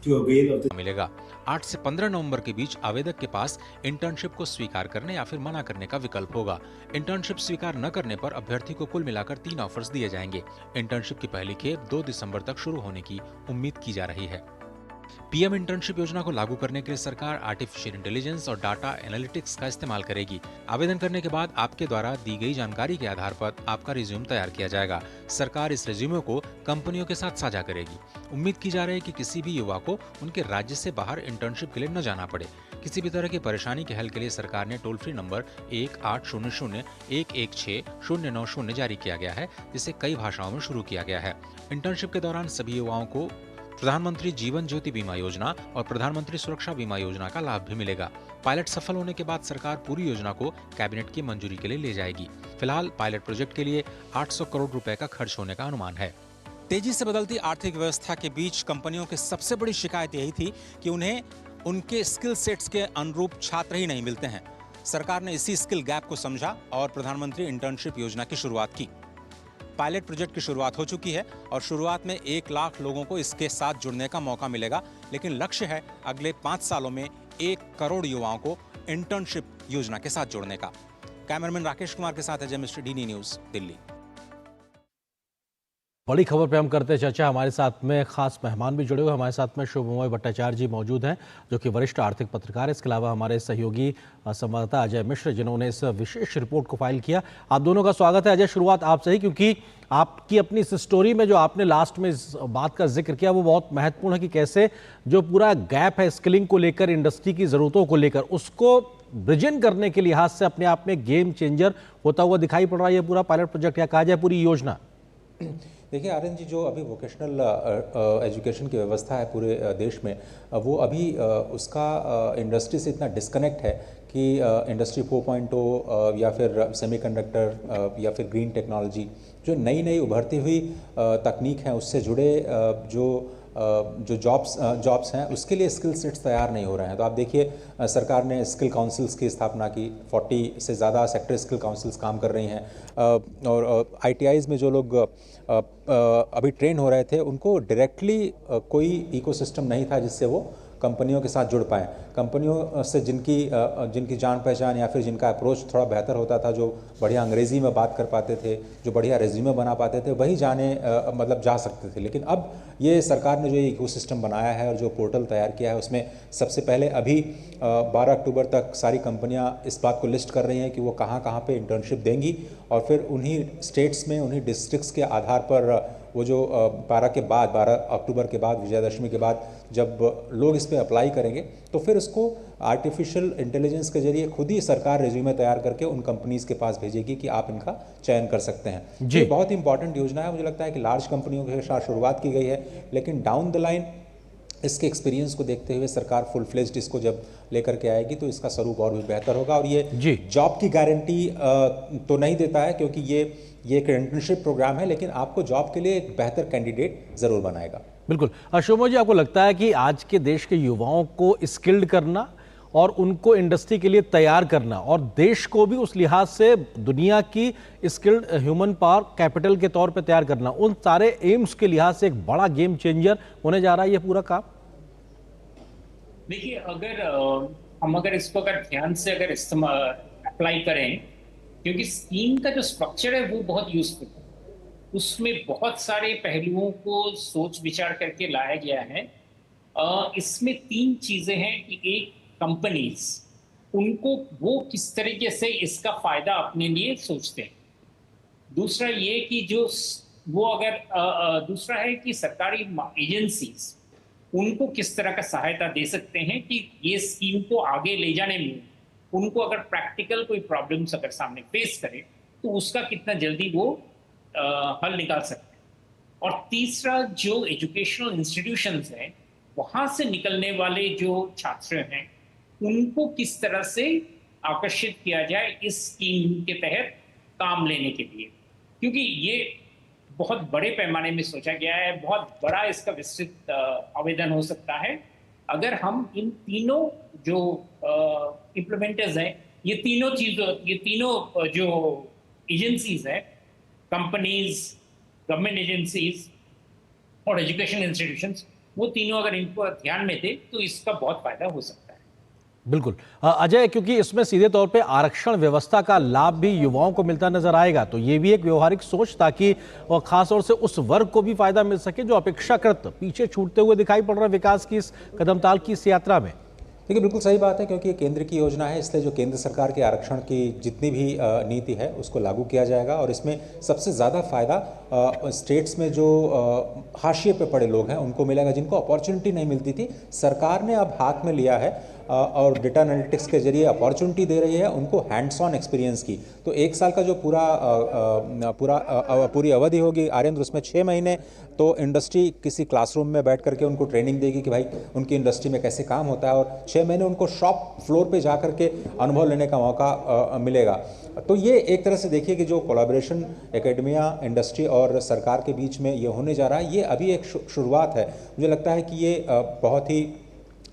to avail of the मिलेगा। 8 से 15 नवंबर के बीच आवेदक के पास इंटर्नशिप को स्वीकार करने या फिर मना करने का विकल्प होगा। इंटर्नशिप स्वीकार न करने पर अभ्यर्थी को कुल मिलाकर 3 ऑफर्स दिए जाएंगे। इंटर्नशिप की पहली खेप 2 दिसंबर तक शुरू होने की उम्मीद की जा रही है। पीएम इंटर्नशिप योजना को लागू करने के लिए सरकार आर्टिफिशियल इंटेलिजेंस और डाटा एनालिटिक्स का इस्तेमाल करेगी। आवेदन करने के बाद आपके द्वारा दी गई जानकारी के आधार पर आपका रिज्यूम तैयार किया जाएगा। सरकार इस रिज्यूमे को कंपनियों के साथ साझा करेगी। उम्मीद की जा रही है कि किसी भी युवा को उनके राज्य से बाहर इंटर्नशिप के लिए न जाना पड़े। किसी भी तरह की परेशानी के हल के लिए सरकार ने टोल फ्री नंबर 1800-116-090 जारी किया गया है, जिसे कई भाषाओं में शुरू किया गया है। इंटर्नशिप के दौरान सभी युवाओं को प्रधानमंत्री जीवन ज्योति बीमा योजना और प्रधानमंत्री सुरक्षा बीमा योजना का लाभ भी मिलेगा। पायलट सफल होने के बाद सरकार पूरी योजना को कैबिनेट की मंजूरी के लिए ले जाएगी। फिलहाल पायलट प्रोजेक्ट के लिए 800 करोड़ रुपए का खर्च होने का अनुमान है। तेजी से बदलती आर्थिक व्यवस्था के बीच कंपनियों की सबसे बड़ी शिकायत यही थी कि उन्हें उनके स्किल सेट्स के अनुरूप छात्र ही नहीं मिलते हैं। सरकार ने इसी स्किल गैप को समझा और प्रधानमंत्री इंटर्नशिप योजना की शुरुआत की। पायलट प्रोजेक्ट की शुरुआत हो चुकी है और शुरुआत में 1 लाख लोगों को इसके साथ जुड़ने का मौका मिलेगा, लेकिन लक्ष्य है अगले 5 सालों में 1 करोड़ युवाओं को इंटर्नशिप योजना के साथ जोड़ने का। कैमरामैन राकेश कुमार के साथ अजय मिश्र, DD न्यूज़, दिल्ली। बड़ी खबर पे हम करते हैं चर्चा। हमारे साथ में खास मेहमान भी जुड़े हुए। हमारे साथ में शुभमोय भट्टाचार्य जी मौजूद हैं, जो कि वरिष्ठ आर्थिक पत्रकार है। इसके अलावा हमारे सहयोगी संवाददाता अजय मिश्र, जिन्होंने इस विशेष रिपोर्ट को फाइल किया। आप दोनों का स्वागत है। अजय, शुरुआत आपसे ही, क्योंकि आपकी अपनी इस स्टोरी में जो आपने लास्ट में इस बात का जिक्र किया वो बहुत महत्वपूर्ण है कि कैसे जो पूरा गैप है स्किलिंग को लेकर, इंडस्ट्री की ज़रूरतों को लेकर, उसको ब्रिजन करने के लिहाज से अपने आप में गेम चेंजर होता हुआ दिखाई पड़ रहा है ये पूरा पायलट प्रोजेक्ट, या कहा जाए पूरी योजना। देखिए आर्यन जी, जो अभी वोकेशनल एजुकेशन की व्यवस्था है पूरे देश में, वो अभी उसका इंडस्ट्री से इतना डिस्कनेक्ट है कि इंडस्ट्री 4.0 या फिर सेमीकंडक्टर या फिर ग्रीन टेक्नोलॉजी, जो नई नई उभरती हुई तकनीक हैं, उससे जुड़े जो जो जॉब्स हैं उसके लिए स्किल सेट्स तैयार नहीं हो रहे हैं। तो आप देखिए सरकार ने स्किल काउंसिल्स की स्थापना की, 40 से ज़्यादा सेक्टर स्किल काउंसिल्स काम कर रही हैं और ITIs में जो लोग अभी ट्रेन हो रहे थे उनको डायरेक्टली कोई इकोसिस्टम नहीं था जिससे वो कंपनियों के साथ जुड़ पाएँ। कंपनियों से जिनकी जान पहचान या फिर जिनका अप्रोच थोड़ा बेहतर होता था, जो बढ़िया अंग्रेज़ी में बात कर पाते थे, जो बढ़िया रेज्यूमे बना पाते थे, वही जा सकते थे। लेकिन अब ये सरकार ने जो इकोसिस्टम बनाया है और जो पोर्टल तैयार किया है उसमें सबसे पहले अभी 12 अक्टूबर तक सारी कंपनियां इस बात को लिस्ट कर रही हैं कि वो कहाँ कहाँ पे इंटर्नशिप देंगी और फिर उन्हीं स्टेट्स में, उन्हीं डिस्ट्रिक्ट्स के आधार पर वो जो 12 अक्टूबर के बाद, विजयदशमी के बाद जब लोग इस पर अप्लाई करेंगे तो फिर उसको आर्टिफिशियल इंटेलिजेंस के जरिए खुद ही सरकार रिज्यूमे तैयार करके उन कंपनीज़ के पास भेजेगी कि आप इनका चयन कर सकते हैं। ये बहुत इंपॉर्टेंट योजना है। मुझे लगता है कि लार्ज कंपनियों के साथ शुरुआत की गई है, लेकिन डाउन द लाइन इसके एक्सपीरियंस को देखते हुए सरकार फुल फ्लेज्ड इसको जब लेकर के आएगी तो इसका स्वरूप और भी बेहतर होगा। और ये जॉब की गारंटी तो नहीं देता है क्योंकि ये एक इंटर्नशिप प्रोग्राम है, लेकिन आपको जॉब के लिए एक बेहतर कैंडिडेट ज़रूर बनाएगा। बिल्कुल। शोभा जी, आपको लगता है कि आज के देश के युवाओं को स्किल्ड करना और उनको इंडस्ट्री के लिए तैयार करना और देश को भी उस लिहाज से दुनिया की स्किल्ड ह्यूमन पावर कैपिटल के तौर पे तैयार करना, उन सारे एम्स के लिहाज से एक बड़ा गेम चेंजर होने जा रहा है ये पूरा काम? देखिए, अगर इसको ध्यान से अप्लाई करें, क्योंकि स्कीम का जो स्ट्रक्चर है वो बहुत यूजफुल है, उसमें बहुत सारे पहलुओं को सोच विचार करके लाया गया है। इसमें 3 चीजें हैं कि एक, कंपनीज उनको वो किस तरीके से इसका फायदा अपने लिए सोचते हैं। दूसरा ये कि दूसरा है कि सरकारी एजेंसीज उनको किस तरह का सहायता दे सकते हैं कि ये स्कीम को आगे ले जाने में उनको अगर प्रैक्टिकल कोई प्रॉब्लम्स अगर सामने फेस करे तो उसका कितना जल्दी वो हल निकाल सकते हैं। और तीसरा, जो एजुकेशनल इंस्टीट्यूशंस हैं वहाँ से निकलने वाले जो छात्र हैं उनको किस तरह से आकर्षित किया जाए इस स्कीम के तहत काम लेने के लिए, क्योंकि ये बहुत बड़े पैमाने में सोचा गया है, बहुत बड़ा इसका विस्तृत आवेदन हो सकता है। अगर हम इन तीनों जो इम्प्लीमेंटर्स हैं, ये तीनों जो एजेंसीज हैं, कंपनीज, गवर्नमेंट एजेंसीज और एजुकेशन इंस्टीट्यूशंस, वो तीनों अगर इनको ध्यान में दे तो इसका बहुत फायदा हो सकता है। बिल्कुल अजय, क्योंकि इसमें सीधे तौर पे आरक्षण व्यवस्था का लाभ भी युवाओं को मिलता नजर आएगा, तो ये भी एक व्यवहारिक सोच ताकि और खास तौर से उस वर्ग को भी फायदा मिल सके जो अपेक्षाकृत पीछे छूटते हुए दिखाई पड़ रहा है विकास की इस कदमताल की इस यात्रा में। देखिए, बिल्कुल सही बात है, क्योंकि ये केंद्र की योजना है, इसलिए जो केंद्र सरकार के आरक्षण की जितनी भी नीति है उसको लागू किया जाएगा और इसमें सबसे ज़्यादा फ़ायदा स्टेट्स में जो हाशिए पे पड़े लोग हैं उनको मिलेगा, जिनको अपॉर्चुनिटी नहीं मिलती थी। सरकार ने अब हाथ में लिया है और डेटा एनालिटिक्स के जरिए अपॉर्चुनिटी दे रही है उनको हैंड्स ऑन एक्सपीरियंस की। तो 1 साल का जो पूरी अवधि होगी आर्यन, उसमें 6 महीने तो इंडस्ट्री किसी क्लासरूम में बैठ करके उनको ट्रेनिंग देगी कि भाई उनकी इंडस्ट्री में कैसे काम होता है, और 6 महीने उनको शॉप फ्लोर पे जा करके अनुभव लेने का मौका मिलेगा। तो ये एक तरह से देखिए कि जो कोलैबोरेशन एकेडमिया, इंडस्ट्री और सरकार के बीच में ये होने जा रहा है, ये अभी एक शुरुआत है। मुझे लगता है कि ये बहुत ही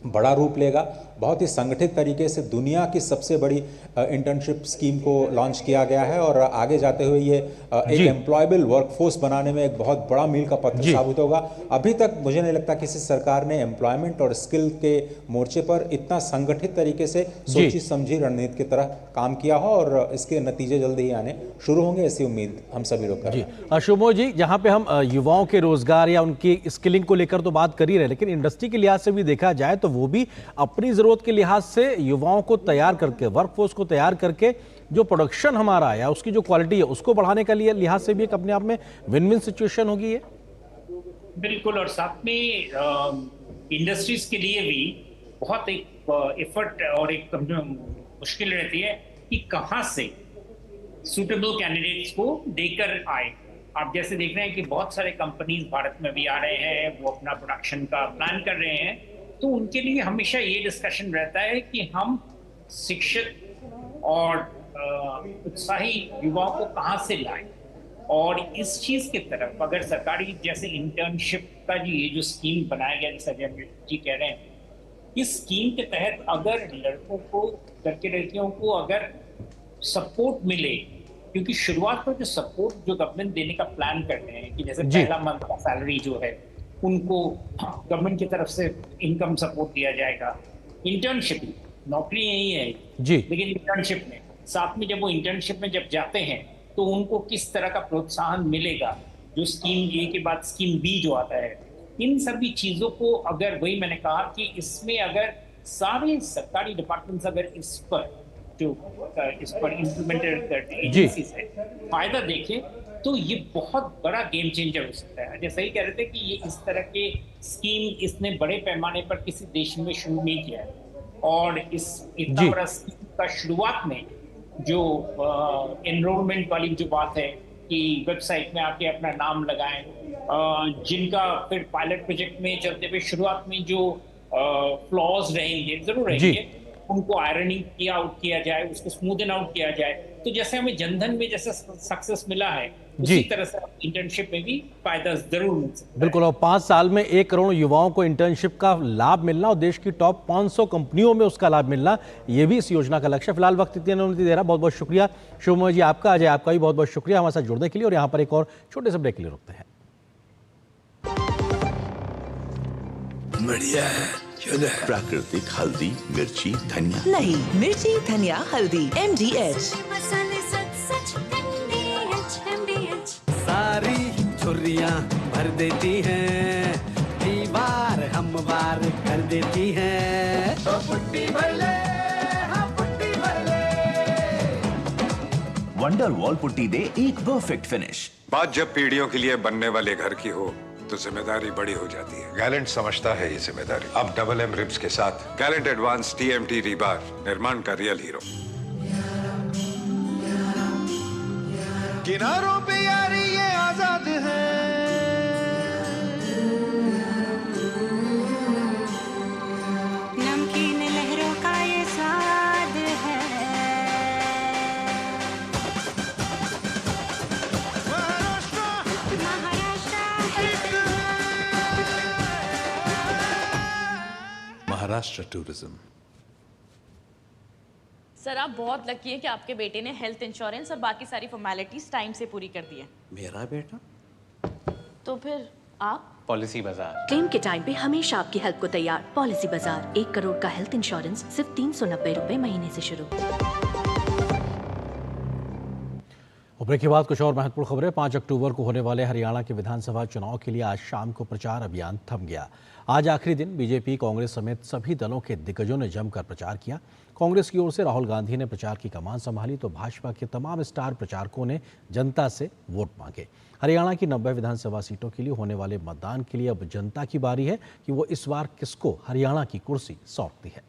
बड़ा रूप लेगा। बहुत ही संगठित तरीके से दुनिया की सबसे बड़ी इंटर्नशिप स्कीम को लॉन्च किया गया है और आगे जाते हुए ये एक एम्प्लॉयबल वर्कफोर्स बनाने में एक बहुत बड़ा मील का पत्थर साबित होगा। अभी तक मुझे नहीं लगता किसी सरकार ने एम्प्लॉयमेंट और स्किल के मोर्चे पर इतना संगठित तरीके से सोची समझी रणनीति की तरह काम किया हो और इसके नतीजे जल्दी ही आने शुरू होंगे, ऐसी उम्मीद हम सभी लोग कर रहे हैं। शुभो जी, जहाँ पे हम युवाओं के रोजगार या उनकी स्किलिंग को लेकर तो बात कर ही रहे, लेकिन इंडस्ट्री के लिहाज से भी देखा जाए तो वो भी अपनी जरूरत के लिहाज से युवाओं को तैयार करके, वर्कफोर्स को तैयार करके जो प्रोडक्शन हमारा है उसकी जो क्वालिटी है उसको बढ़ाने के लिए लिहाज से भी एक अपने आप में विन विन सिचुएशन होगी ये। बिल्कुल, और साथ में इंडस्ट्रीज के लिए भी बहुत एक एफर्ट और एक मुश्किल रहती है कि कहां से सूटेबल कैंडिडेट्स को देकर आए। आप जैसे देख रहे हैं कि बहुत सारे कंपनीज भारत में भी आ रहे हैं, वो अपना प्रोडक्शन का प्लान कर रहे हैं, तो उनके लिए हमेशा ये डिस्कशन रहता है कि हम शिक्षित और उत्साही युवाओं को कहाँ से लाएं। और इस चीज की तरफ अगर सरकारी जैसे इंटर्नशिप का ये जो स्कीम बनाया गया, जैसा जी कह रहे हैं, इस स्कीम के तहत अगर लड़कों को, लड़कियों को अगर सपोर्ट मिले, क्योंकि शुरुआत में जो सपोर्ट जो गवर्नमेंट देने का प्लान कर रहे हैं कि जैसे पहला मंथ का सैलरी जो है उनको गवर्नमेंट की तरफ से इनकम सपोर्ट दिया जाएगा। इंटर्नशिप, नौकरी यही है जी, लेकिन इंटर्नशिप में साथ में जब वो इंटर्नशिप में जब जाते हैं तो उनको किस तरह का प्रोत्साहन मिलेगा, जो स्कीम ए के बाद स्कीम बी जो आता है, इन सभी चीजों को अगर, वही मैंने कहा कि इसमें अगर सारे सरकारी डिपार्टमेंट्स अगर इस पर इम्प्लीमेंटेड एजेंसीज है फायदा देखें तो ये बहुत बड़ा गेम चेंजर हो सकता है। जैसे ही कह रहे थे कि ये इस तरह के स्कीम इसने बड़े पैमाने पर किसी देश में शुरू नहीं किया है, और इस इतना बड़ा स्कीम का शुरुआत में जो एनरोलमेंट वाली जो बात है कि वेबसाइट में आके अपना नाम लगाएं, जिनका फिर पायलट प्रोजेक्ट में चलते हुए शुरुआत में जो फ्लॉज रहेंगे, जरूर रहेंगे, उनको आयरनिंग आउट किया जाए, उसको स्मूदन आउट किया जाए। तो जैसे हमें जनधन में जैसे सक्सेस मिला है, उसी तरह से इंटर्नशिप में भी फायदा जरूर मिल सकता है। बिल्कुल, और 5 साल में 1 करोड़ युवाओं को इंटर्नशिप का लाभ मिलना और देश की टॉप 500 कंपनियों में उसका लाभ मिलना, ये भी इस योजना का लक्ष्य है। फिलहाल वक्त इतनी अनुमति दे रहा, बहुत बहुत शुक्रिया शुभमय जी आपका, अजय आपका भी बहुत बहुत शुक्रिया हमारे साथ जुड़ने के लिए। और यहाँ पर एक और छोटे से ब्रेक के लिए रुकते हैं। बढ़िया है, प्राकृतिक हल्दी, मिर्ची, धनिया। नहीं, मिर्ची, धनिया, हल्दी, MDH। सारी झुर्रियाँ भर देती हैं, दीवार हमवार कर देती हैं। तो पुट्टी भर ले, हाँ पुट्टी भर ले। वंडर वॉल पुट्टी दे एक परफेक्ट फिनिश। बात जब पीढ़ियों के लिए बनने वाले घर की हो तो जिम्मेदारी बड़ी हो जाती है। गैलेंट समझता है ये जिम्मेदारी। अब डबल एम रिब्स के साथ गैलेंट एडवांस TMT रीबार, निर्माण का रियल हीरो। किनारों पे यारी ये आजाद है, नमकीन लहरों का ये स्वाद है। महाराष्ट्र टूरिज्म। सर आप बहुत लकी हैं कि आपके बेटे ने हेल्थ इंश्योरेंस और बाकी सारी फॉर्मेलिटीज टाइम से पूरी कर दी है। मेरा बेटा? तो फिर आप? पॉलिसी बाजार। क्लेम के टाइम पे हमेशा आपकी हेल्प को तैयार। पॉलिसी बाजार, 1 करोड़ का हेल्थ इंश्योरेंस सिर्फ 390 रुपए महीने से शुरू। ब्रेक के बाद कुछ और महत्वपूर्ण खबरें। 5 अक्टूबर को होने वाले हरियाणा के विधानसभा चुनाव के लिए आज शाम को प्रचार अभियान थम गया। आज आखिरी दिन बीजेपी, कांग्रेस समेत सभी दलों के दिग्गजों ने जमकर प्रचार किया। कांग्रेस की ओर से राहुल गांधी ने प्रचार की कमान संभाली तो भाजपा के तमाम स्टार प्रचारकों ने जनता से वोट मांगे। हरियाणा की 90 विधानसभा सीटों के लिए होने वाले मतदान के लिए अब जनता की बारी है कि वो इस बार किसको हरियाणा की कुर्सी सौंपती है।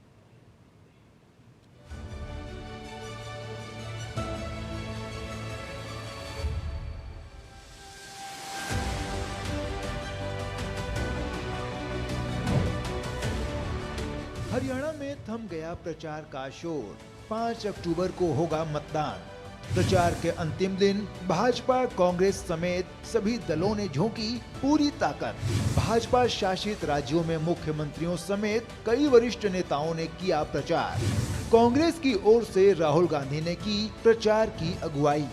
हरियाणा में थम गया प्रचार का शोर। 5 अक्टूबर को होगा मतदान। प्रचार के अंतिम दिन भाजपा, कांग्रेस समेत सभी दलों ने झोंकी पूरी ताकत। भाजपा शासित राज्यों में मुख्यमंत्रियों समेत कई वरिष्ठ नेताओं ने किया प्रचार। कांग्रेस की ओर से राहुल गांधी ने की प्रचार की अगुवाई।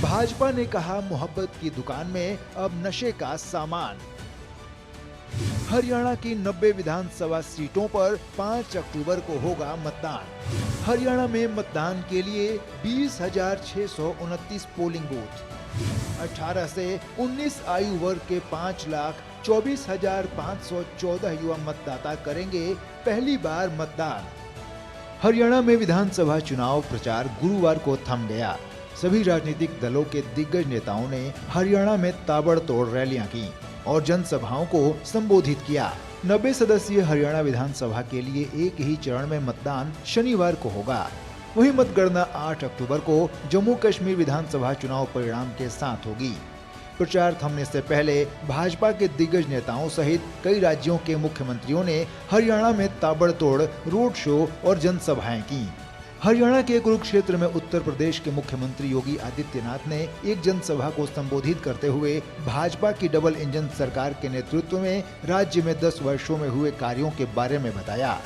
भाजपा ने कहा मोहब्बत की दुकान में अब नशे का सामान। हरियाणा की 90 विधानसभा सीटों पर 5 अक्टूबर को होगा मतदान। हरियाणा में मतदान के लिए 20,629 पोलिंग बूथ। 18 से 19 आयु वर्ग के 5,24,514 युवा मतदाता करेंगे पहली बार मतदान। हरियाणा में विधानसभा चुनाव प्रचार गुरुवार को थम गया। सभी राजनीतिक दलों के दिग्गज नेताओं ने हरियाणा में ताबड़तोड़ रैलियां की और जनसभाओं को संबोधित किया। 90 सदस्यीय हरियाणा विधानसभा के लिए एक ही चरण में मतदान शनिवार को होगा। वहीं मतगणना 8 अक्टूबर को जम्मू कश्मीर विधानसभा चुनाव परिणाम के साथ होगी। प्रचार थमने से पहले भाजपा के दिग्गज नेताओं सहित कई राज्यों के मुख्यमंत्रियों ने हरियाणा में ताबड़तोड़ रोड शो और जनसभाएं की। हरियाणा के कुरुक्षेत्र में उत्तर प्रदेश के मुख्यमंत्री योगी आदित्यनाथ ने एक जनसभा को संबोधित करते हुए भाजपा की डबल इंजन सरकार के नेतृत्व में राज्य में 10 वर्षों में हुए कार्यों के बारे में बताया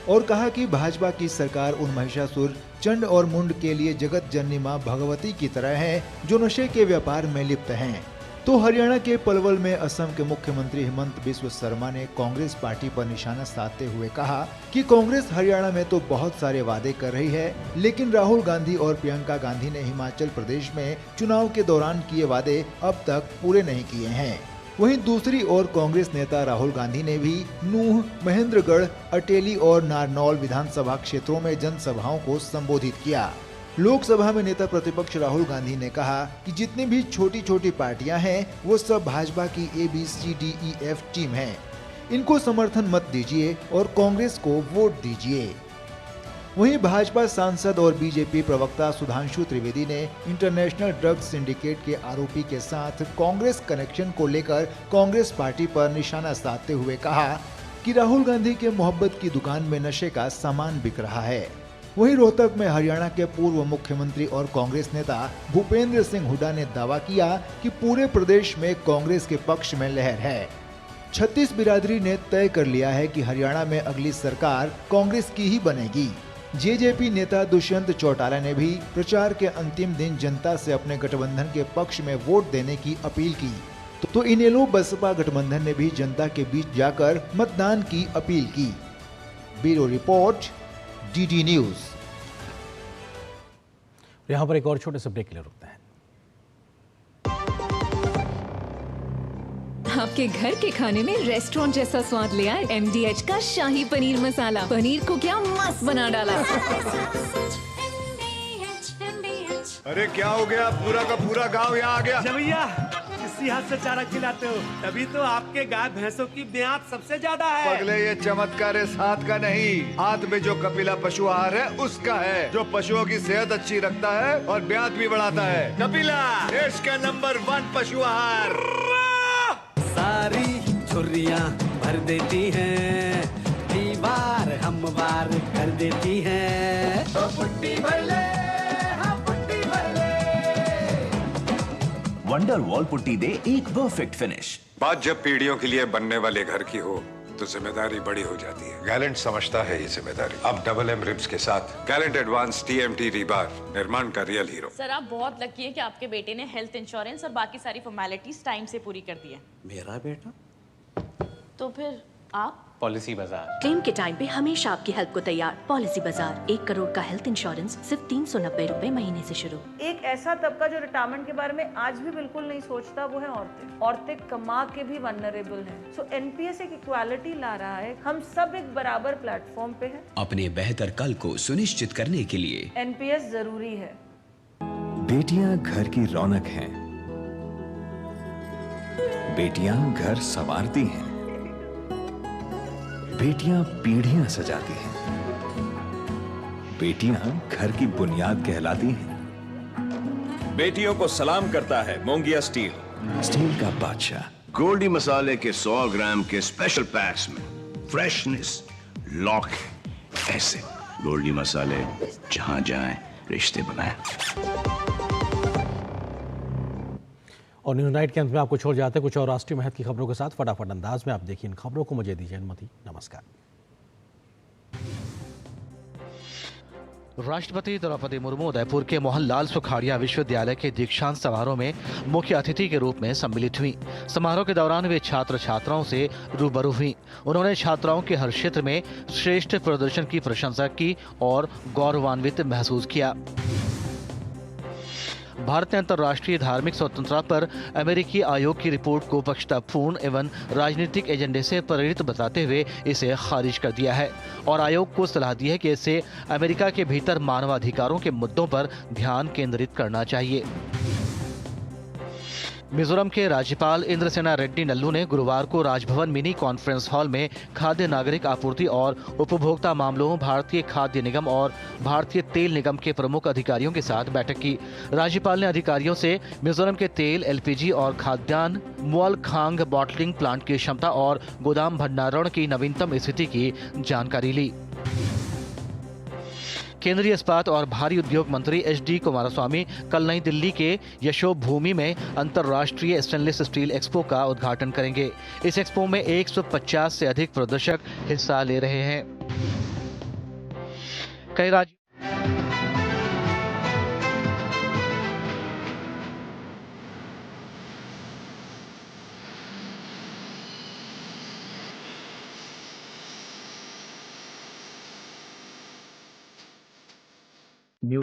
और कहा कि भाजपा की सरकार उन महिषासुर, चंड और मुंड के लिए जगत जननी मां भगवती की तरह है जो नशे के व्यापार में लिप्त हैं। तो हरियाणा के पलवल में असम के मुख्यमंत्री हिमंत बिस्वा शर्मा ने कांग्रेस पार्टी पर निशाना साधते हुए कहा कि कांग्रेस हरियाणा में तो बहुत सारे वादे कर रही है, लेकिन राहुल गांधी और प्रियंका गांधी ने हिमाचल प्रदेश में चुनाव के दौरान किए वादे अब तक पूरे नहीं किए हैं। वहीं दूसरी ओर कांग्रेस नेता राहुल गांधी ने भी नूह, महेंद्रगढ़, अटेली और नारनौल विधानसभा क्षेत्रों में जनसभाओं को संबोधित किया। लोकसभा में नेता प्रतिपक्ष राहुल गांधी ने कहा कि जितनी भी छोटी छोटी पार्टियां हैं वो सब भाजपा की ABCDEF टीम है, इनको समर्थन मत दीजिए और कांग्रेस को वोट दीजिए। वहीं भाजपा सांसद और बीजेपी प्रवक्ता सुधांशु त्रिवेदी ने इंटरनेशनल ड्रग्स सिंडिकेट के आरोपी के साथ कांग्रेस कनेक्शन को लेकर कांग्रेस पार्टी पर निशाना साधते हुए कहा कि राहुल गांधी के मोहब्बत की दुकान में नशे का सामान बिक रहा है। वहीं रोहतक में हरियाणा के पूर्व मुख्यमंत्री और कांग्रेस नेता भूपेंद्र सिंह हुड्डा ने दावा किया कि पूरे प्रदेश में कांग्रेस के पक्ष में लहर है। 36 बिरादरी ने तय कर लिया है कि हरियाणा में अगली सरकार कांग्रेस की ही बनेगी। जेजेपी नेता दुष्यंत चौटाला ने भी प्रचार के अंतिम दिन जनता से अपने गठबंधन के पक्ष में वोट देने की अपील की। तो इनेलो बसपा गठबंधन ने भी जनता के बीच जाकर मतदान की अपील की। Bureau report, DD news. यहाँ पर एक और छोटे से ब्रेक के लिए रुकते हैं। आपके घर के खाने में रेस्टोरेंट जैसा स्वाद ले आए MDH का शाही पनीर मसाला। पनीर को क्या मस्त बना डाला। अरे क्या हो गया, पूरा का पूरा गांव यहाँ आ गया। भैया इसी हाथ से चारा खिलाते हो, तभी तो आपके गाय भैंसों की ब्याज सबसे ज्यादा है। पगले ये चमत्कार इस हाथ का नहीं, हाथ में जो कपिला पशु आहार है उसका है, जो पशुओं की सेहत अच्छी रखता है और ब्याज भी बढ़ाता है। कपिला देश का नंबर 1 पशु आहार। सारी झुर्रियाँ भर देती हैं, दीवार हमवार कर देती हैं। तो पुट्टी भर ले, हाँ पुट्टी भर ले। वंडर वॉल पुट्टी दे एक परफेक्ट फिनिश। बात जब पीढ़ियों के लिए बनने वाले घर की हो तो जिम्मेदारी बड़ी हो जाती है। गैलेंट समझता है ये जिम्मेदारी। अब डबल M रिब्स के साथ गैलेंट एडवांस TMT रीबार, निर्माण का रियल हीरो। सर आप बहुत लकी है कि आपके बेटे ने हेल्थ इंश्योरेंस और बाकी सारी फॉर्मेलिटीज टाइम से पूरी कर दी है। मेरा बेटा? तो फिर आप? पॉलिसी बाजार। क्लेम के टाइम पे हमेशा आपकी हेल्प को तैयार। पॉलिसी बाजार, 1 करोड़ का हेल्थ इंश्योरेंस सिर्फ 390 रुपए महीने से शुरू। एक ऐसा तबका जो रिटायरमेंट के बारे में आज भी बिल्कुल नहीं सोचता, वो है औरतें। औरतें कमा के भी वल्नरेबल हैं। सो NPS एक इक्वालिटी ला रहा है, हम सब एक बराबर प्लेटफॉर्म पे हैं। अपने बेहतर कल को सुनिश्चित करने के लिए NPS जरूरी है। बेटियां घर की रौनक हैं, बेटियां घर संवारती हैं, बेटियां पीढ़ियां सजाती हैं, बेटियां घर की बुनियाद कहलाती हैं। बेटियों को सलाम करता है मोंगिया स्टील, स्टील का बादशाह। गोल्डी मसाले के 100 ग्राम के स्पेशल पैक्स में फ्रेशनेस लॉक है। ऐसे गोल्डी मसाले जहां जाएं रिश्ते बनाएं। और न्यूज नाइट के अंत में आपको छोड़ जाते हैं कुछ और राष्ट्रीय महत्व की खबरों के साथ। फटाफट अंदाज में आप देखिए इन खबरों को। मुझे दीजिए अनुमति। नमस्कार। राष्ट्रपति द्रौपदी मुर्मू उदयपुर के मोहनलाल सुखाड़िया विश्वविद्यालय के दीक्षांत समारोह में मुख्य अतिथि के रूप में सम्मिलित हुई। समारोह के दौरान वे छात्र छात्राओं से रूबरू हुई। उन्होंने छात्राओं के हर क्षेत्र में श्रेष्ठ प्रदर्शन की प्रशंसा की और गौरवान्वित महसूस किया। भारत ने अंतर्राष्ट्रीय धार्मिक स्वतंत्रता पर अमेरिकी आयोग की रिपोर्ट को पक्षतापूर्ण एवं राजनीतिक एजेंडे से प्रेरित बताते हुए इसे खारिज कर दिया है और आयोग को सलाह दी है कि इसे अमेरिका के भीतर मानवाधिकारों के मुद्दों पर ध्यान केंद्रित करना चाहिए। मिजोरम के राज्यपाल इंद्रसेना रेड्डी नल्लू ने गुरुवार को राजभवन मिनी कॉन्फ्रेंस हॉल में खाद्य नागरिक आपूर्ति और उपभोक्ता मामलों, भारतीय खाद्य निगम और भारतीय तेल निगम के प्रमुख अधिकारियों के साथ बैठक की। राज्यपाल ने अधिकारियों से मिजोरम के तेल, LPG और खाद्यान्न मुअलखांग बॉटलिंग प्लांट की क्षमता और गोदाम भंडारण की नवीनतम स्थिति की जानकारी ली। केंद्रीय इस्पात और भारी उद्योग मंत्री HD कुमारस्वामी कल नई दिल्ली के यशोभूमि में अंतर्राष्ट्रीय स्टेनलेस स्टील एक्सपो का उद्घाटन करेंगे। इस एक्सपो में 150 से अधिक प्रदर्शक हिस्सा ले रहे हैं। कई राज्यों